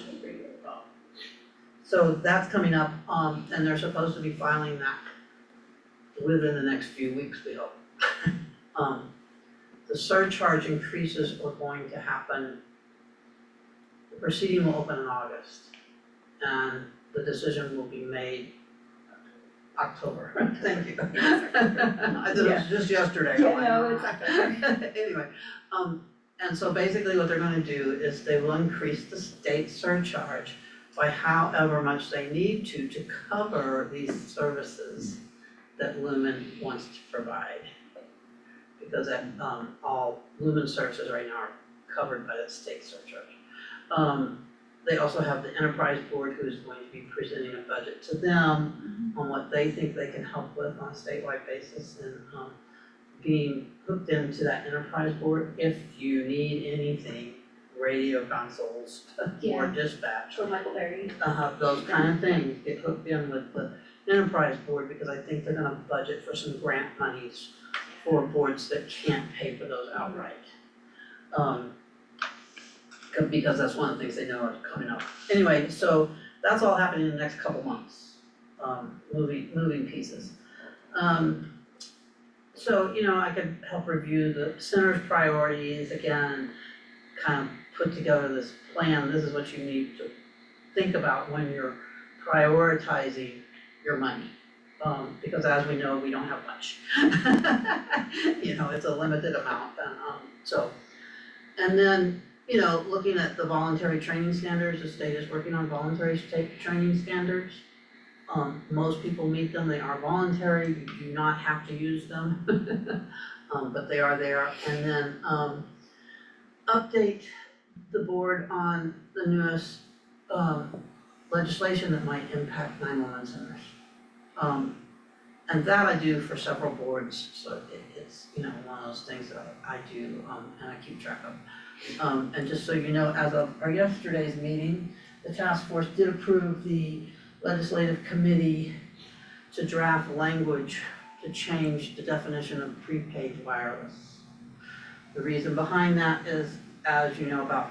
So that's coming up, and they're supposed to be filing that within the next few weeks, we hope. The surcharge increases are going to happen, the proceeding will open in August, and the decision will be made October. Thank you. I thought it was just yesterday. Yeah, no, it's October. Anyway, And so basically what they're gonna do is they will increase the state surcharge by however much they need to cover these services that Lumen wants to provide. Because that, all Lumen services right now are covered by that state surcharge. They also have the enterprise board who's going to be presenting a budget to them on what they think they can help with on a statewide basis and, being hooked into that enterprise board if you need anything, radio consoles or Yeah. dispatch. Or Michael Berry. Those kind of things, get hooked in with the enterprise board because I think they're gonna budget for some grant monies for boards that can't pay for those outright. Because that's one of the things they know are coming up. Anyway, so that's all happening in the next couple months, moving pieces. So, you know, I could help review the center's priorities again, kind of put together this plan, this is what you need to think about when you're prioritizing your money. Because as we know, we don't have much. You know, it's a limited amount and and then, you know, looking at the voluntary training standards, the state is working on voluntary state training standards. Most people meet them, they are voluntary, you do not have to use them. But they are there, and then, update the board on the newest, legislation that might impact 911 centers. And that I do for several boards, so it's, you know, one of those things that I do, and I keep track of. And just so you know, as of our yesterday's meeting, the task force did approve the legislative committee to draft language to change the definition of prepaid wireless. The reason behind that is, as you know, about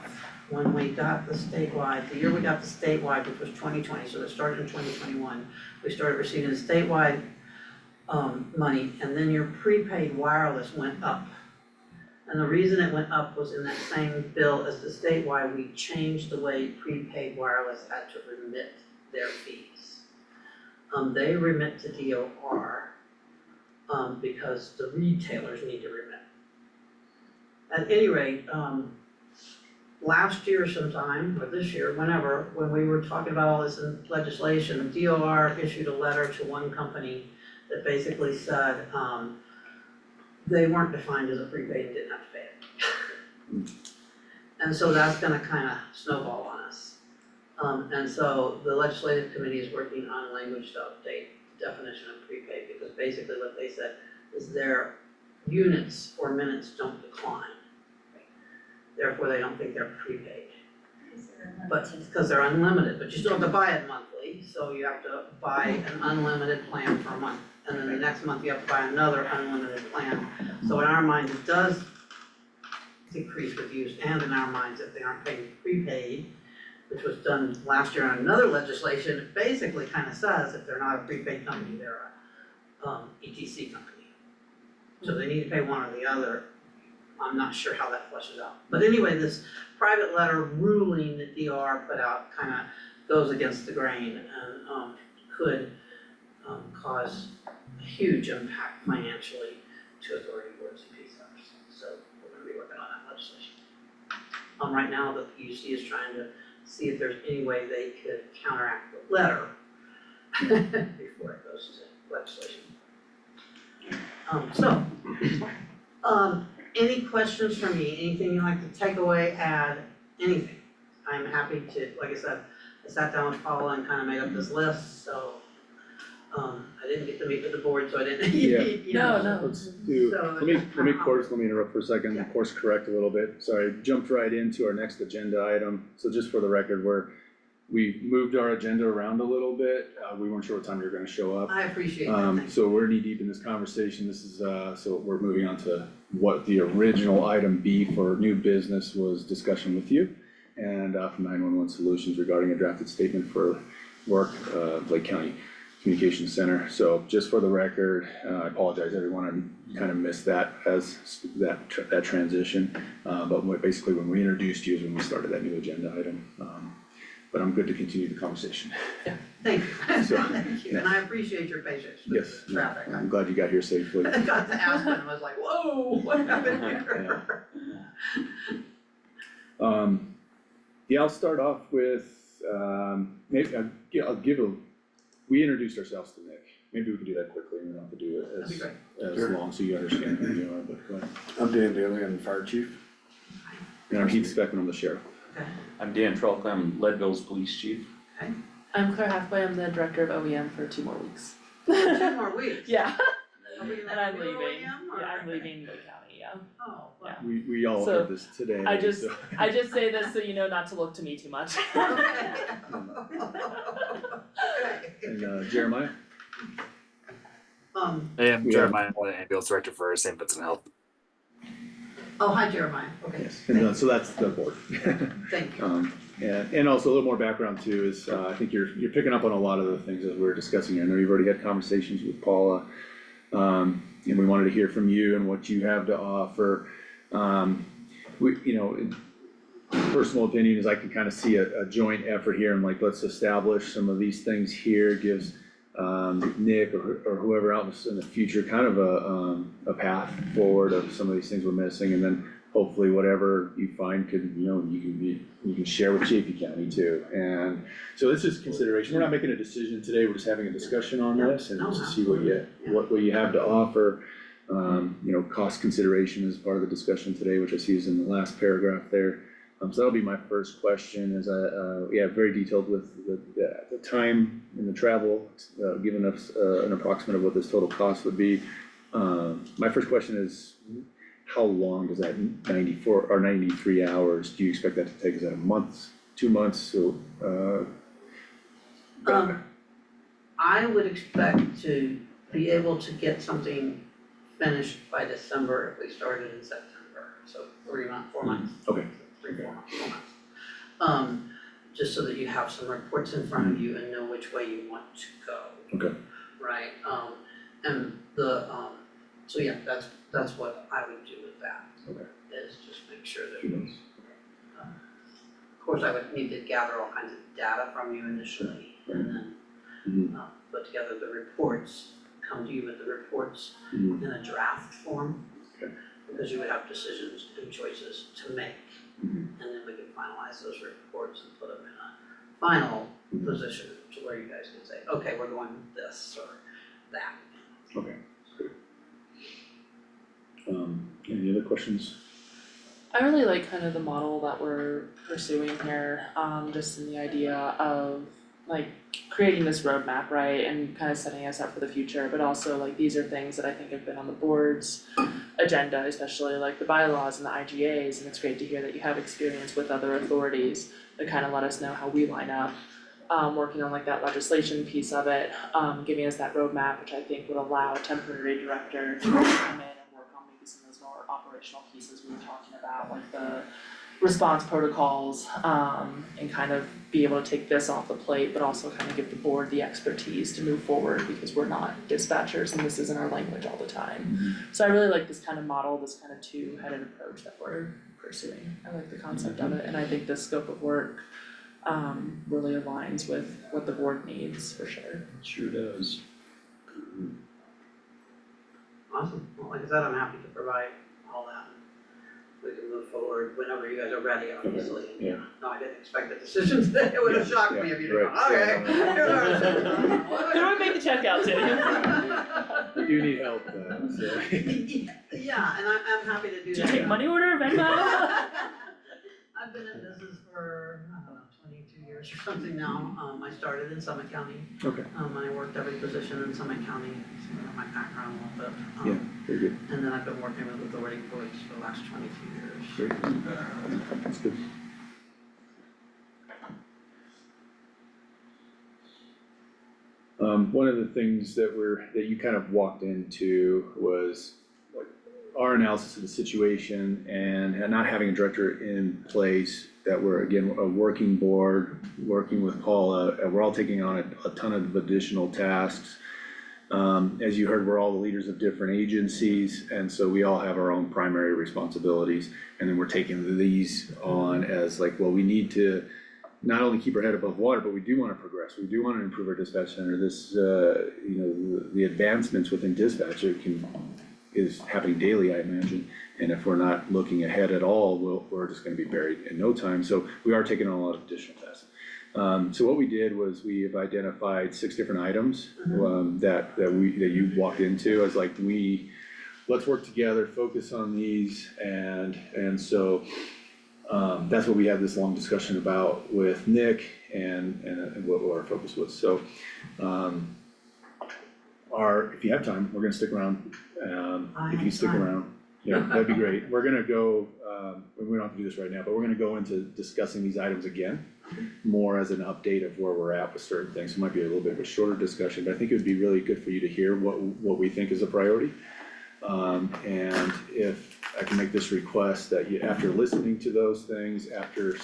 when we got the statewide, the year we got the statewide, which was 2020, so it started in 2021, we started receiving the statewide money, and then your prepaid wireless went up. And the reason it went up was in that same bill as the statewide, we changed the way prepaid wireless had to remit their fees. They remit to DOR, because the retailers need to remit. At any rate, last year sometime, or this year, whenever, when we were talking about all this in legislation, DOR issued a letter to one company that basically said, they weren't defined as a prepaid and didn't have to pay it. And so that's gonna kinda snowball on us. And so the legislative committee is working on language to update the definition of prepaid, because basically what they said is their units or minutes don't decline. Therefore, they don't think they're prepaid. But, because they're unlimited, but you still have to buy it monthly, so you have to buy an unlimited plan for a month. And then the next month you have to buy another unlimited plan. So in our minds, it does decrease with use, and in our minds, if they aren't paying prepaid, which was done last year on another legislation, it basically kind of says if they're not a prepaid company, they're a ETC company. So they need to pay one or the other. I'm not sure how that flushes out. But anyway, this private letter ruling that DOR put out kind of goes against the grain and could cause a huge impact financially to authority boards and PSAPs. So we're gonna be working on that legislation. Right now, the PUC is trying to see if there's any way they could counteract the letter before it goes to legislation. Any questions for me, anything you'd like to take away, add, anything? I'm happy to, like I said, I sat down with Paula and kind of made up this list, so, I didn't get to meet with the board, so I didn't, Yeah. you know. No. Let's do, So let me interrupt for a second, Yeah. course correct a little bit, sorry, jumped right into our next agenda item. So just for the record, we moved our agenda around a little bit, we weren't sure what time you were gonna show up. I appreciate that, thank you. So we're knee deep in this conversation, this is, so we're moving on to what the original item B for new business was discussion with you. And from 911 Solutions regarding a drafted statement for work, Lake County Communications Center. So just for the record, I apologize everyone, I kind of missed that as that transition. But basically when we introduced you is when we started that new agenda item. But I'm good to continue the conversation. Thank you, So, thank you, and I appreciate your patience with Yes, traffic. I'm glad you got here safely. I got to Aspen and was like, whoa, what happened here? Yeah, I'll start off with, maybe, we introduced ourselves to Nick. Maybe we can do that quickly, and we don't have to do it That'd be great. as Sure. long, so you understand who you are, but go ahead. I'm Dan Daly, I'm the fire chief. And I'm Heath Speckman, I'm the sheriff. Okay, I'm Dan Trolka, I'm Leadville's police chief. I'm Claire Hathaway, I'm the director of OEM for 2 more weeks. 2 more weeks. Yeah, Are we and I'm gonna do leaving, OEM, or- yeah, I'm leaving Lee County, yeah. Oh, well. We all So, heard this today. I just- so- I just say this so you know not to look to me too much. Okay. And Jeremiah? I am We Jeremiah, the ambulance director for St. Vincent Health. Oh, hi Jeremiah, okay. Yes. And so that's the board. Thank you. And also a little more background too is, I think you're picking up on a lot of the things that we're discussing. I know you've already had conversations with Paula. And we wanted to hear from you and what you have to offer. Personal opinion is I can kind of see a joint effort here and like, let's establish some of these things here, gives Nick or whoever else in the future kind of a path forward of some of these things we're missing, and then hopefully whatever you find could, you can share with Chaffey County too. And so this is consideration. We're not making a decision today, we're just having a discussion on this and just to see what you have to offer. Cost consideration is part of the discussion today, which I see is in the last paragraph there. So that'll be my first question, is very detailed with the time and the travel, giving us an approximate of what this total cost would be. My first question is, how long does that 94 or 93 hours, do you expect that to take? Is that a month, 2 months, so, I would expect to be able to get something finished by December if we started in September, so 4 months. Okay. 4 months. Just so that you have some reports in front of you and know which way you want to go. Okay. Right, so yeah, that's what I would do with that. Okay. Is just make sure that, 2 months. of course, I would need to gather all kinds of data from you initially, and then Mhm. put together the reports, come to you with the reports Mhm. in a draft form. Okay. Because you would have decisions and choices to make, Mhm. and then we can finalize those reports and put them in a final Mhm. position to where you guys can say, okay, we're going this or that. Okay, that's good. Any other questions? I really like kind of the model that we're pursuing here, just in the idea of like creating this roadmap, right, and kind of setting us up for the future, but also like these are things that I think have been on the board's agenda, especially like the bylaws and the IGAs, and it's great to hear that you have experience with other authorities that kind of let us know how we line up, working on like that legislation piece of it, giving us that roadmap, which I think would allow a temporary director to come in and work on maybe some of those more operational pieces we were talking about, like the response protocols, and kind of be able to take this off the plate, but also kind of give the board the expertise to move forward, because we're not dispatchers and this isn't our language all the time. So I really like this kind of model, this kind of two-headed approach that we're pursuing. I like the concept of it, and I think this scope of work really aligns with what the board needs, for sure. It sure does. Awesome, well, like I said, I'm happy to provide all that. We can move forward whenever you guys are ready, obviously. yeah. No, I didn't expect the decision today, it would have shocked me if you'd have gone, right, okay. yeah, here's our decision." Who do I make the check out to? We do need help, so. Yeah, and I'm happy to do Do that. you take money order, Venmo? I've been in business for, I don't know, 22 years or something now. I started in Summit County. Okay. I worked every position in Summit County, so my background a little bit. Yeah, very good, And then I've been working with authority boards for the last 22 years. great, that's good. One of the things that you kind of walked into was like our analysis of the situation and not having a director in place, that we're again a working board, working with Paula, and we're all taking on a ton of additional tasks. As you heard, we're all the leaders of different agencies, and so we all have our own primary responsibilities, and then we're taking these on as like, well, we need to not only keep our head above water, but we do wanna progress, we do wanna improve our dispatch center. This, the advancements within dispatch, it can is happening daily, I imagine. And if we're not looking ahead at all, we're just gonna be buried in no time, so we are taking on a lot of additional tasks. So what we did was we have identified 6 different items, that you walked into as like, let's work together, focus on these, and so, that's what we had this long discussion about with Nick and what our focus was, so, if you have time, we're gonna stick around, if you stick around, yeah, that'd be great. We're gonna go, we don't have to do this right now, but we're gonna go into discussing these items again, more as an update of where we're at with certain things. It might be a little bit of a shorter discussion, but I think it would be really good for you to hear what we think is a priority. And if I can make this request, that you, after listening to those things, after,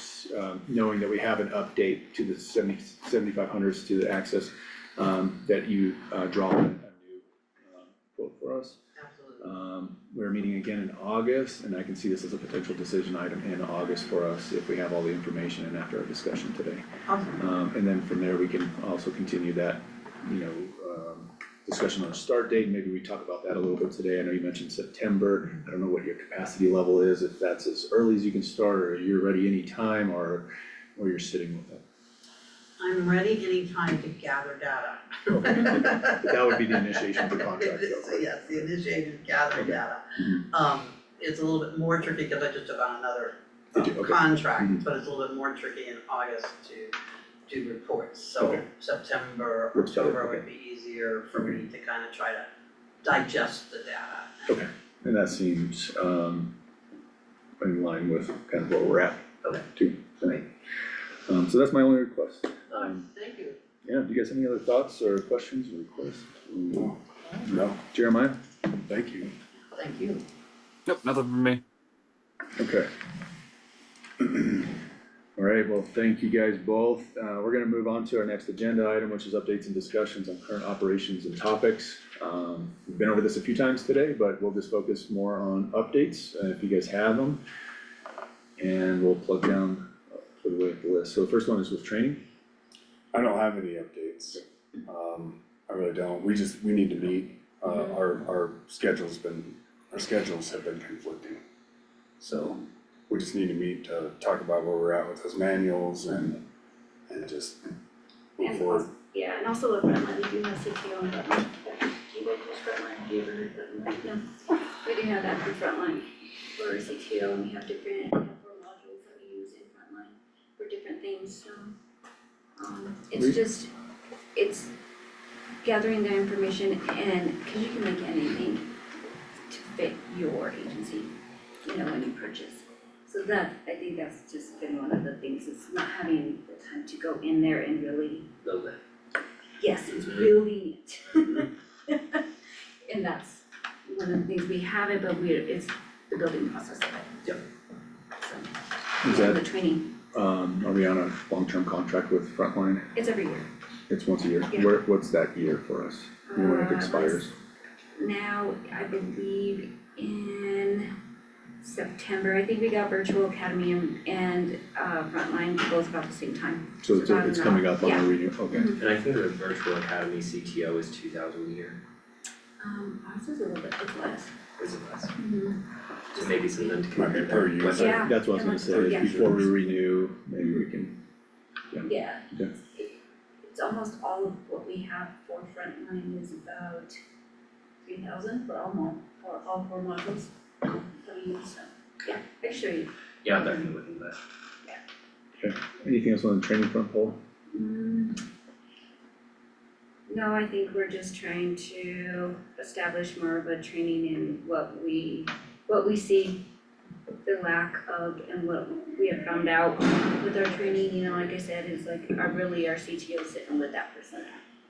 knowing that we have an update to the 7500s to the access, that you, draw a new, quote for us. Absolutely. We're meeting again in August, and I can see this as a potential decision item in August for us if we have all the information and after our discussion today. Awesome. And then from there, we can also continue that, discussion on a start date, maybe we talk about that a little bit today. I know you mentioned September, I don't know what your capacity level is, if that's as early as you can start, or you're ready anytime, or you're sitting with it. I'm ready anytime to gather data. But that would be the initiation of the contract, though. Yes, the initiation of gathering data. It's a little bit more tricky because I just took on another Did you? Okay. contract, but it's a little bit more tricky in August to do reports. So Okay. September, Works better, October okay. would be easier for me to kind of try to digest the data. Okay, and that seems, in line with kind of where we're at. Okay. Too, right? So that's my only request. Thank you. Yeah, do you guys have any other thoughts or questions or requests? No, Jeremiah? thank you. Thank you. Nope, nothing from me. Okay. All right, well, thank you guys both. We're gonna move on to our next agenda item, which is updates and discussions on current operations and topics. We've been over this a few times today, but we'll just focus more on updates, if you guys have them. And we'll plug down, put away the list. So the first one is with training. I don't have any updates. I really don't. We need to meet. Our schedules have been conflicting. So we just need to meet to talk about where we're at with those manuals and just move And forward. also, yeah, and also the Frontline, we do have CTO and Frontline. Do you guys use Frontline? Have you ever heard Frontline? No. We do have that for Frontline, for CTO, and we have different, four modules that we use in Frontline for different things, so. It's gathering the information and, cause you can make anything to fit your agency, when you purchase. So that, I think that's just been one of the things, is not having the time to go in there and really, Build it. yes, it's really neat. And that's one of the things, we have it, but it's the building process of it. Yep. So, Is and that, the training, are we on a long-term contract with Frontline? it's every year. It's once a year. Yeah. What's that year for us? You know when it expires? Now, I believe in September, I think we got Virtual Academy and Frontline both about the same time. So it's about coming up on yeah. a renew, okay. And I think the virtual academy CTO is 2,000 a year, Ours is a little bit, it's less. is it less? Mm-hmm. Just maybe something to Might compare be per that. year. What's Yeah. That's what I was gonna say, Yeah. is before we renew, maybe we can, Yeah. Okay. It's almost all of what we have for Frontline is about 3,000 for all four modules that we use, so, yeah, I can show you. Yeah, I'll definitely look into that. anything else on the training front, Paul? No, I think we're just trying to establish more of a training in what we see the lack of and what we have found out with our training, like I said, is like our CTO sitting with that person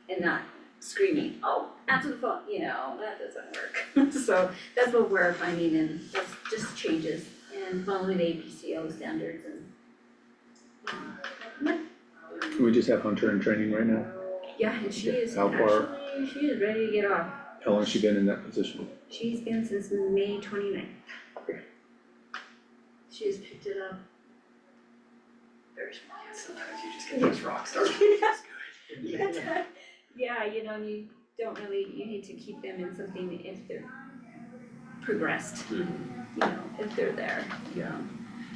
and not screaming, oh, answer the phone, that doesn't work. So that's what we're finding, and that's just changes and following the APCO standards and We just have Hunter in training right now. yeah, and she is How far? actually, she is ready to get off. How long has she been in that position? She's been since May 29th. Okay. She's picked it up very small. Sometimes you just get those rock stars. Yeah, you don't really, you need to keep them in something if they're progressed, you know, if they're there. Yeah.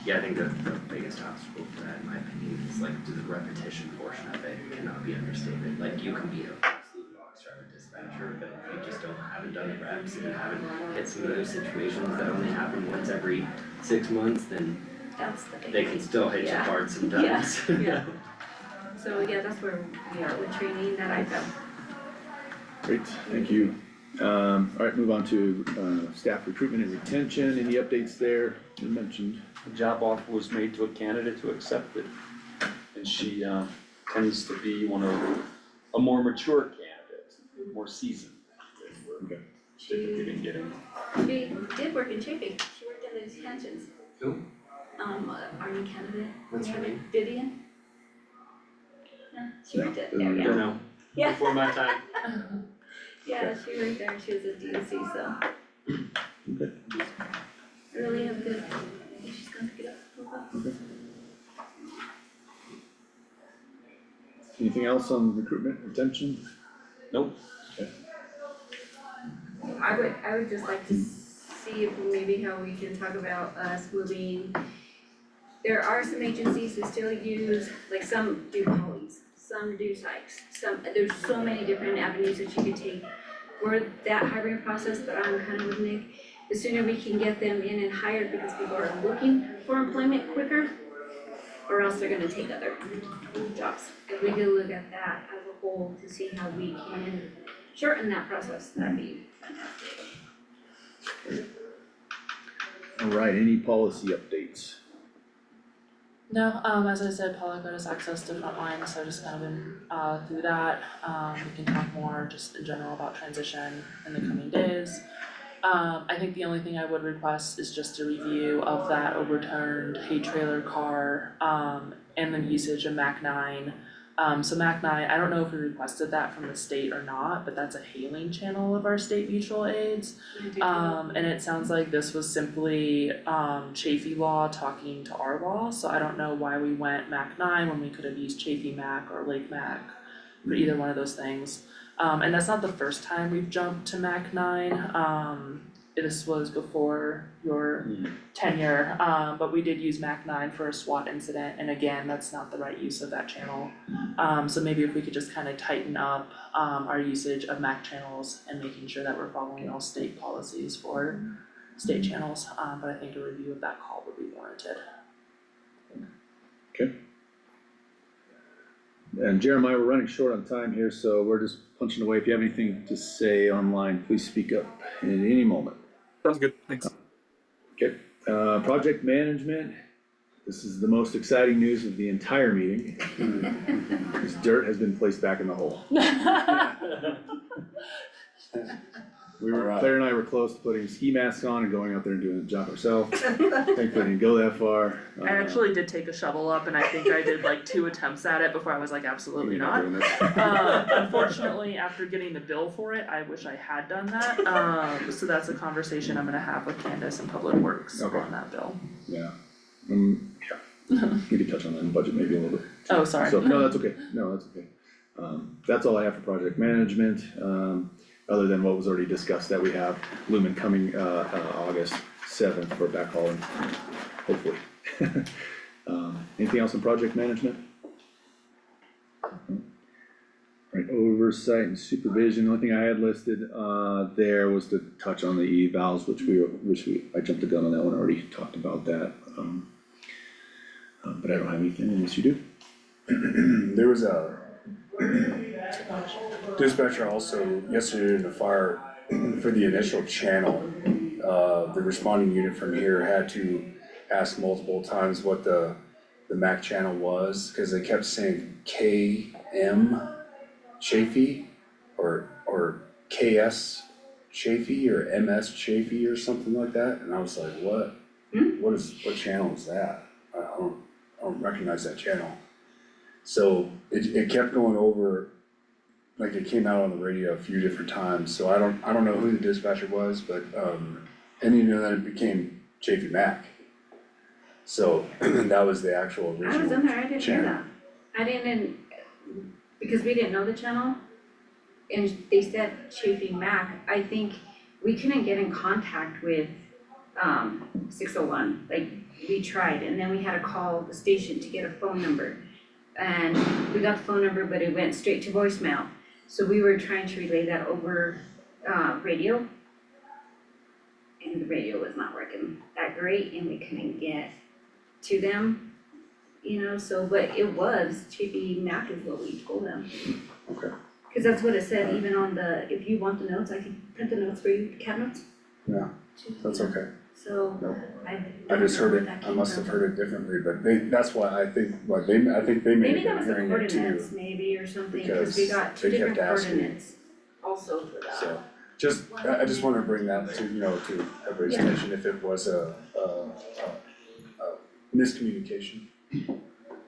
Yeah, I think the biggest obstacle for that, in my opinion, is like the repetition portion of it cannot be understated. Like you can be an absolute box driver dispatcher, but if you just haven't done the reps and haven't hit some of those situations that only happen once every 6 months, then That's the big they can still hit you Yeah. hard sometimes. Yeah. So yeah, that's where we are with training that I felt. Great, thank you. Alright, move on to, staff recruitment and retention, any updates there, you mentioned? The job offer was made to a candidate who accepted. And she tends to be one of a more mature candidate, more seasoned than we're Okay. typically been getting. She did work in Chafee, she worked in the detentions. Who? Army candidate. What's her name? Vivian. Yeah, she worked at there, Don't yeah. know. Yeah. Before my time. Yeah, she worked there, she was a DOC, so. Okay. I really have good, I think she's gonna pick it up. Anything else on recruitment, retention? Nope. I would just like to see if maybe how we can talk about us moving. There are some agencies who still use, like some do polys, some do psychs, there's so many different avenues that you could take for that hiring process, but I'm kind of with Nick. The sooner we can get them in and hired because people are looking for employment quicker, or else they're gonna take other jobs. If we could look at that as a whole to see how we can shorten that process, that'd be fantastic. Alright, any policy updates? No, as I said, Paula got us access to Frontline, so just kind of been through that. We can talk more just in general about transition in the coming days. I think the only thing I would request is just a review of that overturned hay trailer car, and the usage of Mac 9. So Mac 9, I don't know if we requested that from the state or not, but that's a hailing channel of our state mutual aids. And it sounds like this was simply Chafee law talking to our law, so I don't know why we went Mac 9 when we could have used Chafee Mac or Lake Mac for either one of those things. And that's not the first time we've jumped to Mac 9. This was before your tenure, but we did use Mac 9 for a SWAT incident, and again, that's not the right use of that channel. So maybe if we could just kind of tighten up our usage of Mac channels and making sure that we're following all state policies for state channels, but I think a review of that call would be warranted. Okay. And Jeremiah, we're running short on time here, so we're just punching away. If you have anything to say online, please speak up at any moment. Sounds good, thanks. Okay, project management, this is the most exciting news of the entire meeting. This dirt has been placed back in the hole. Alright. Claire and I were close to putting ski masks on and going out there and doing the job ourselves. Thankfully, didn't go that far. I actually did take a shovel up, and I think I did like 2 attempts at it before I was like, absolutely not. doing this. Unfortunately, after getting the bill for it, I wish I had done that. So that's a conversation I'm gonna have with Candace and Public Works Okay. on that bill. Yeah, yeah, we could touch on that in budget maybe a little bit. Oh, sorry. So, no, that's okay, that's okay. That's all I have for project management, other than what was already discussed, that we have Lumen coming, August 7th for backhauling, hopefully. Anything else in project management? Right, oversight and supervision, the only thing I had listed, there was to touch on the evals, I jumped the gun on that one, already talked about that. But I don't have anything unless you do. There was a dispatcher also yesterday in the fire for the initial channel. The responding unit from here had to ask multiple times what the MAC channel was, cause they kept saying KM Chafee or KS Chafee or MS Chafee or something like that, and I was like, what? What channel is that? I don't recognize that channel. So it kept going over, like it came out on the radio a few different times, so I don't know who the dispatcher was, but and you know that it became Chafee Mac. So that was the actual original I was in there, I didn't hear channel. that. I didn't, because we didn't know the channel, and they said Chafee Mac. I think we couldn't get in contact with 601, like we tried, and then we had to call the station to get a phone number. And we got the phone number, but it went straight to voicemail, so we were trying to relay that over radio. And the radio was not working that great and we couldn't get to them, so, but it was Chippy Mac is what we told them. Okay. Cause that's what it said, even on the, if you want the notes, I can print the notes for you, the cat notes. Yeah, that's okay. So, No. I I just don't know heard where it, that I came must have from. heard it differently, but that's why I think, I think they may Maybe have that was been the hearing it coordinates too, maybe or something, cause we got because two they kept different asking. coordinates also for that. so. I just wanna bring that to, to everybody's Yeah. attention, if it was a miscommunication.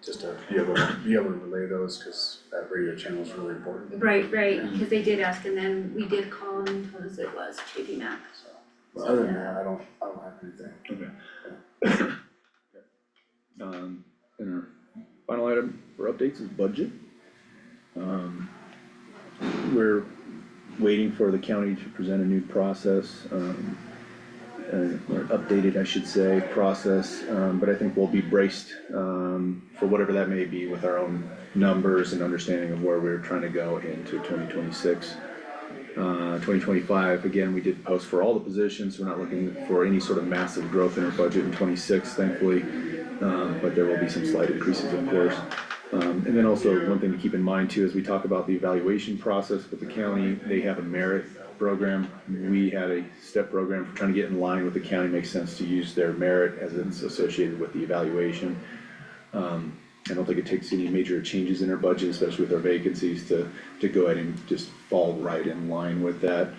Just to be able to relay those, cause that radio channel is really important, Right, cause they did ask and then we did call and told us it was JP Mac. so. But other than that, I don't have anything. And our final item for updates is budget. We're waiting for the county to present a new process, or updated, I should say, process, but I think we'll be braced, for whatever that may be with our own numbers and understanding of where we're trying to go into 2026. 2025, again, we did post for all the positions, we're not looking for any sort of massive growth in our budget in 26, thankfully, but there will be some slight increases, of course. And then also, one thing to keep in mind too, as we talk about the evaluation process with the county, they have a merit program. We had a step program for trying to get in line with the county, makes sense to use their merit as it's associated with the evaluation. I don't think it takes any major changes in our budget, especially with our vacancies, to go ahead and just fall right in line with that,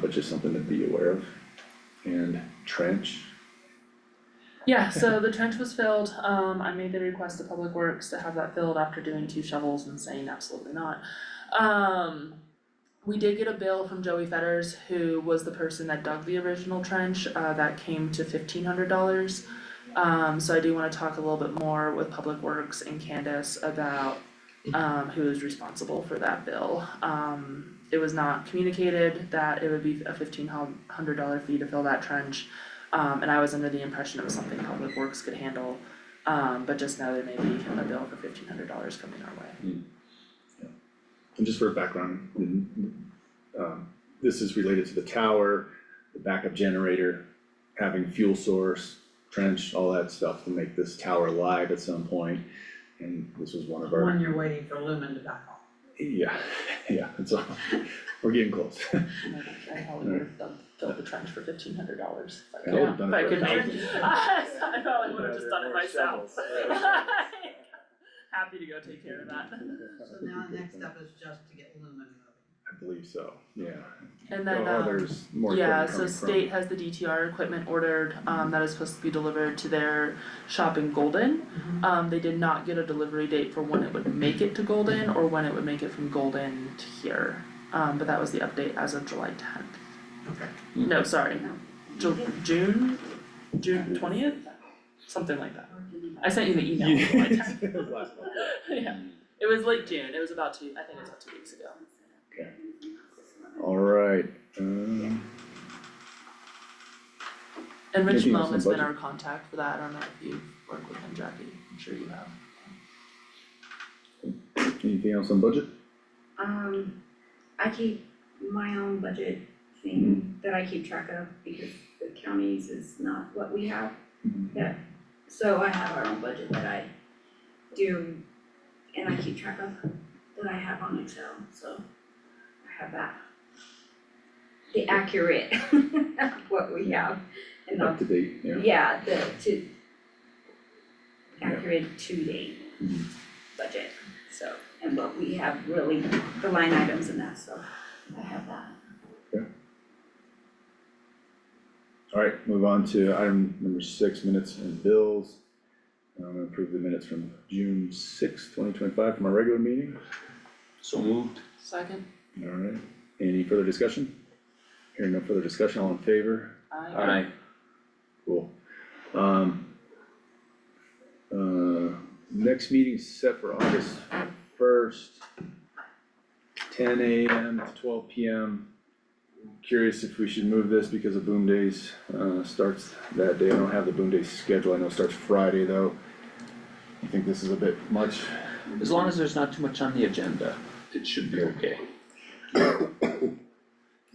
but just something to be aware of. And trench, Yeah, so the trench was filled, I made the request to Public Works to have that filled after doing 2 shovels and saying absolutely not. We did get a bill from Joey Fetters, who was the person that dug the original trench, that came to $1,500. So I do wanna talk a little bit more with Public Works and Candace about who is responsible for that bill. It was not communicated that it would be a $1,500 fee to fill that trench. And I was under the impression it was something Public Works could handle, but just know there may be a bill for $1,500 coming our way. and just for background, this is related to the tower, the backup generator, having fuel source, trench, all that stuff to make this tower live at some point. And this was one of our. When you're waiting for Lumen to back off. Yeah, it's all, we're getting close. I probably would have filled the trench for $1,500 if I could, I would've done if I it for could make, $1,000. I probably would have just done it myself. Happy to go take care of that. So now the next step is just to get Lumen moving. I believe so, yeah. And then, There's more yeah, equipment so coming from. state has the DTR equipment ordered, that is supposed to be delivered to their shop in Golden. They did not get a delivery date for when it would make it to Golden or when it would make it from Golden to here. But that was the update as of July 10th. Okay. No, sorry, June 20th? Something like that. I sent you the email on July 10th. It was last month. Yeah, it was late June, it was about I think it was about 2 weeks ago. Alright, And Rich Anything else Mom has on been budget? our contact for that, I don't know if you've worked with him, Jackie, I'm sure you have. anything else on budget? I keep my own budget thing that I keep track of because the county's is not what we have. Yeah, so I have our own budget that I do and I keep track of, that I have on Excel, so I have that. The accurate what we have and Up the, to date, yeah. yeah, accurate to date budget, so, and what we have really, the line items and that, so I have that. Alright, move on to item number 6, minutes and bills. I'm gonna approve the minutes from June 6th, 2025 from our regular meeting. So moved. Second, Alright, any further discussion? Hearing no further discussion, all in favor? I, Cool. Next meeting is set for August 1st, 10 AM to 12 PM. curious if we should move this because of Boom Days, starts that day. I don't have the Boom Days schedule. I know it starts Friday though. You think this is a bit much? As long as there's not too much on the agenda, it should be okay.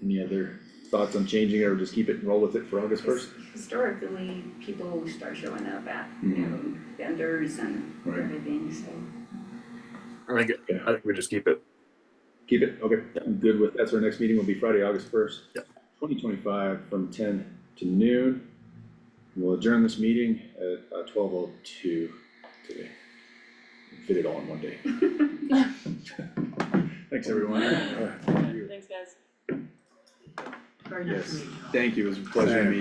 Any other thoughts on changing it or just keep it and roll with it for August first? Historically, people start showing up at, you know, vendors and Right. everything, so. I think we just keep it. Keep it, okay, I'm good with that, so our next meeting will be Friday, August first. Yep. 2025 from 10 to noon. We'll adjourn this meeting at 12:02 today. Fit it all in one day. Thanks, everyone. Thanks, guys. Very nice Yes, to meet you. thank you, it was a pleasure to meet you.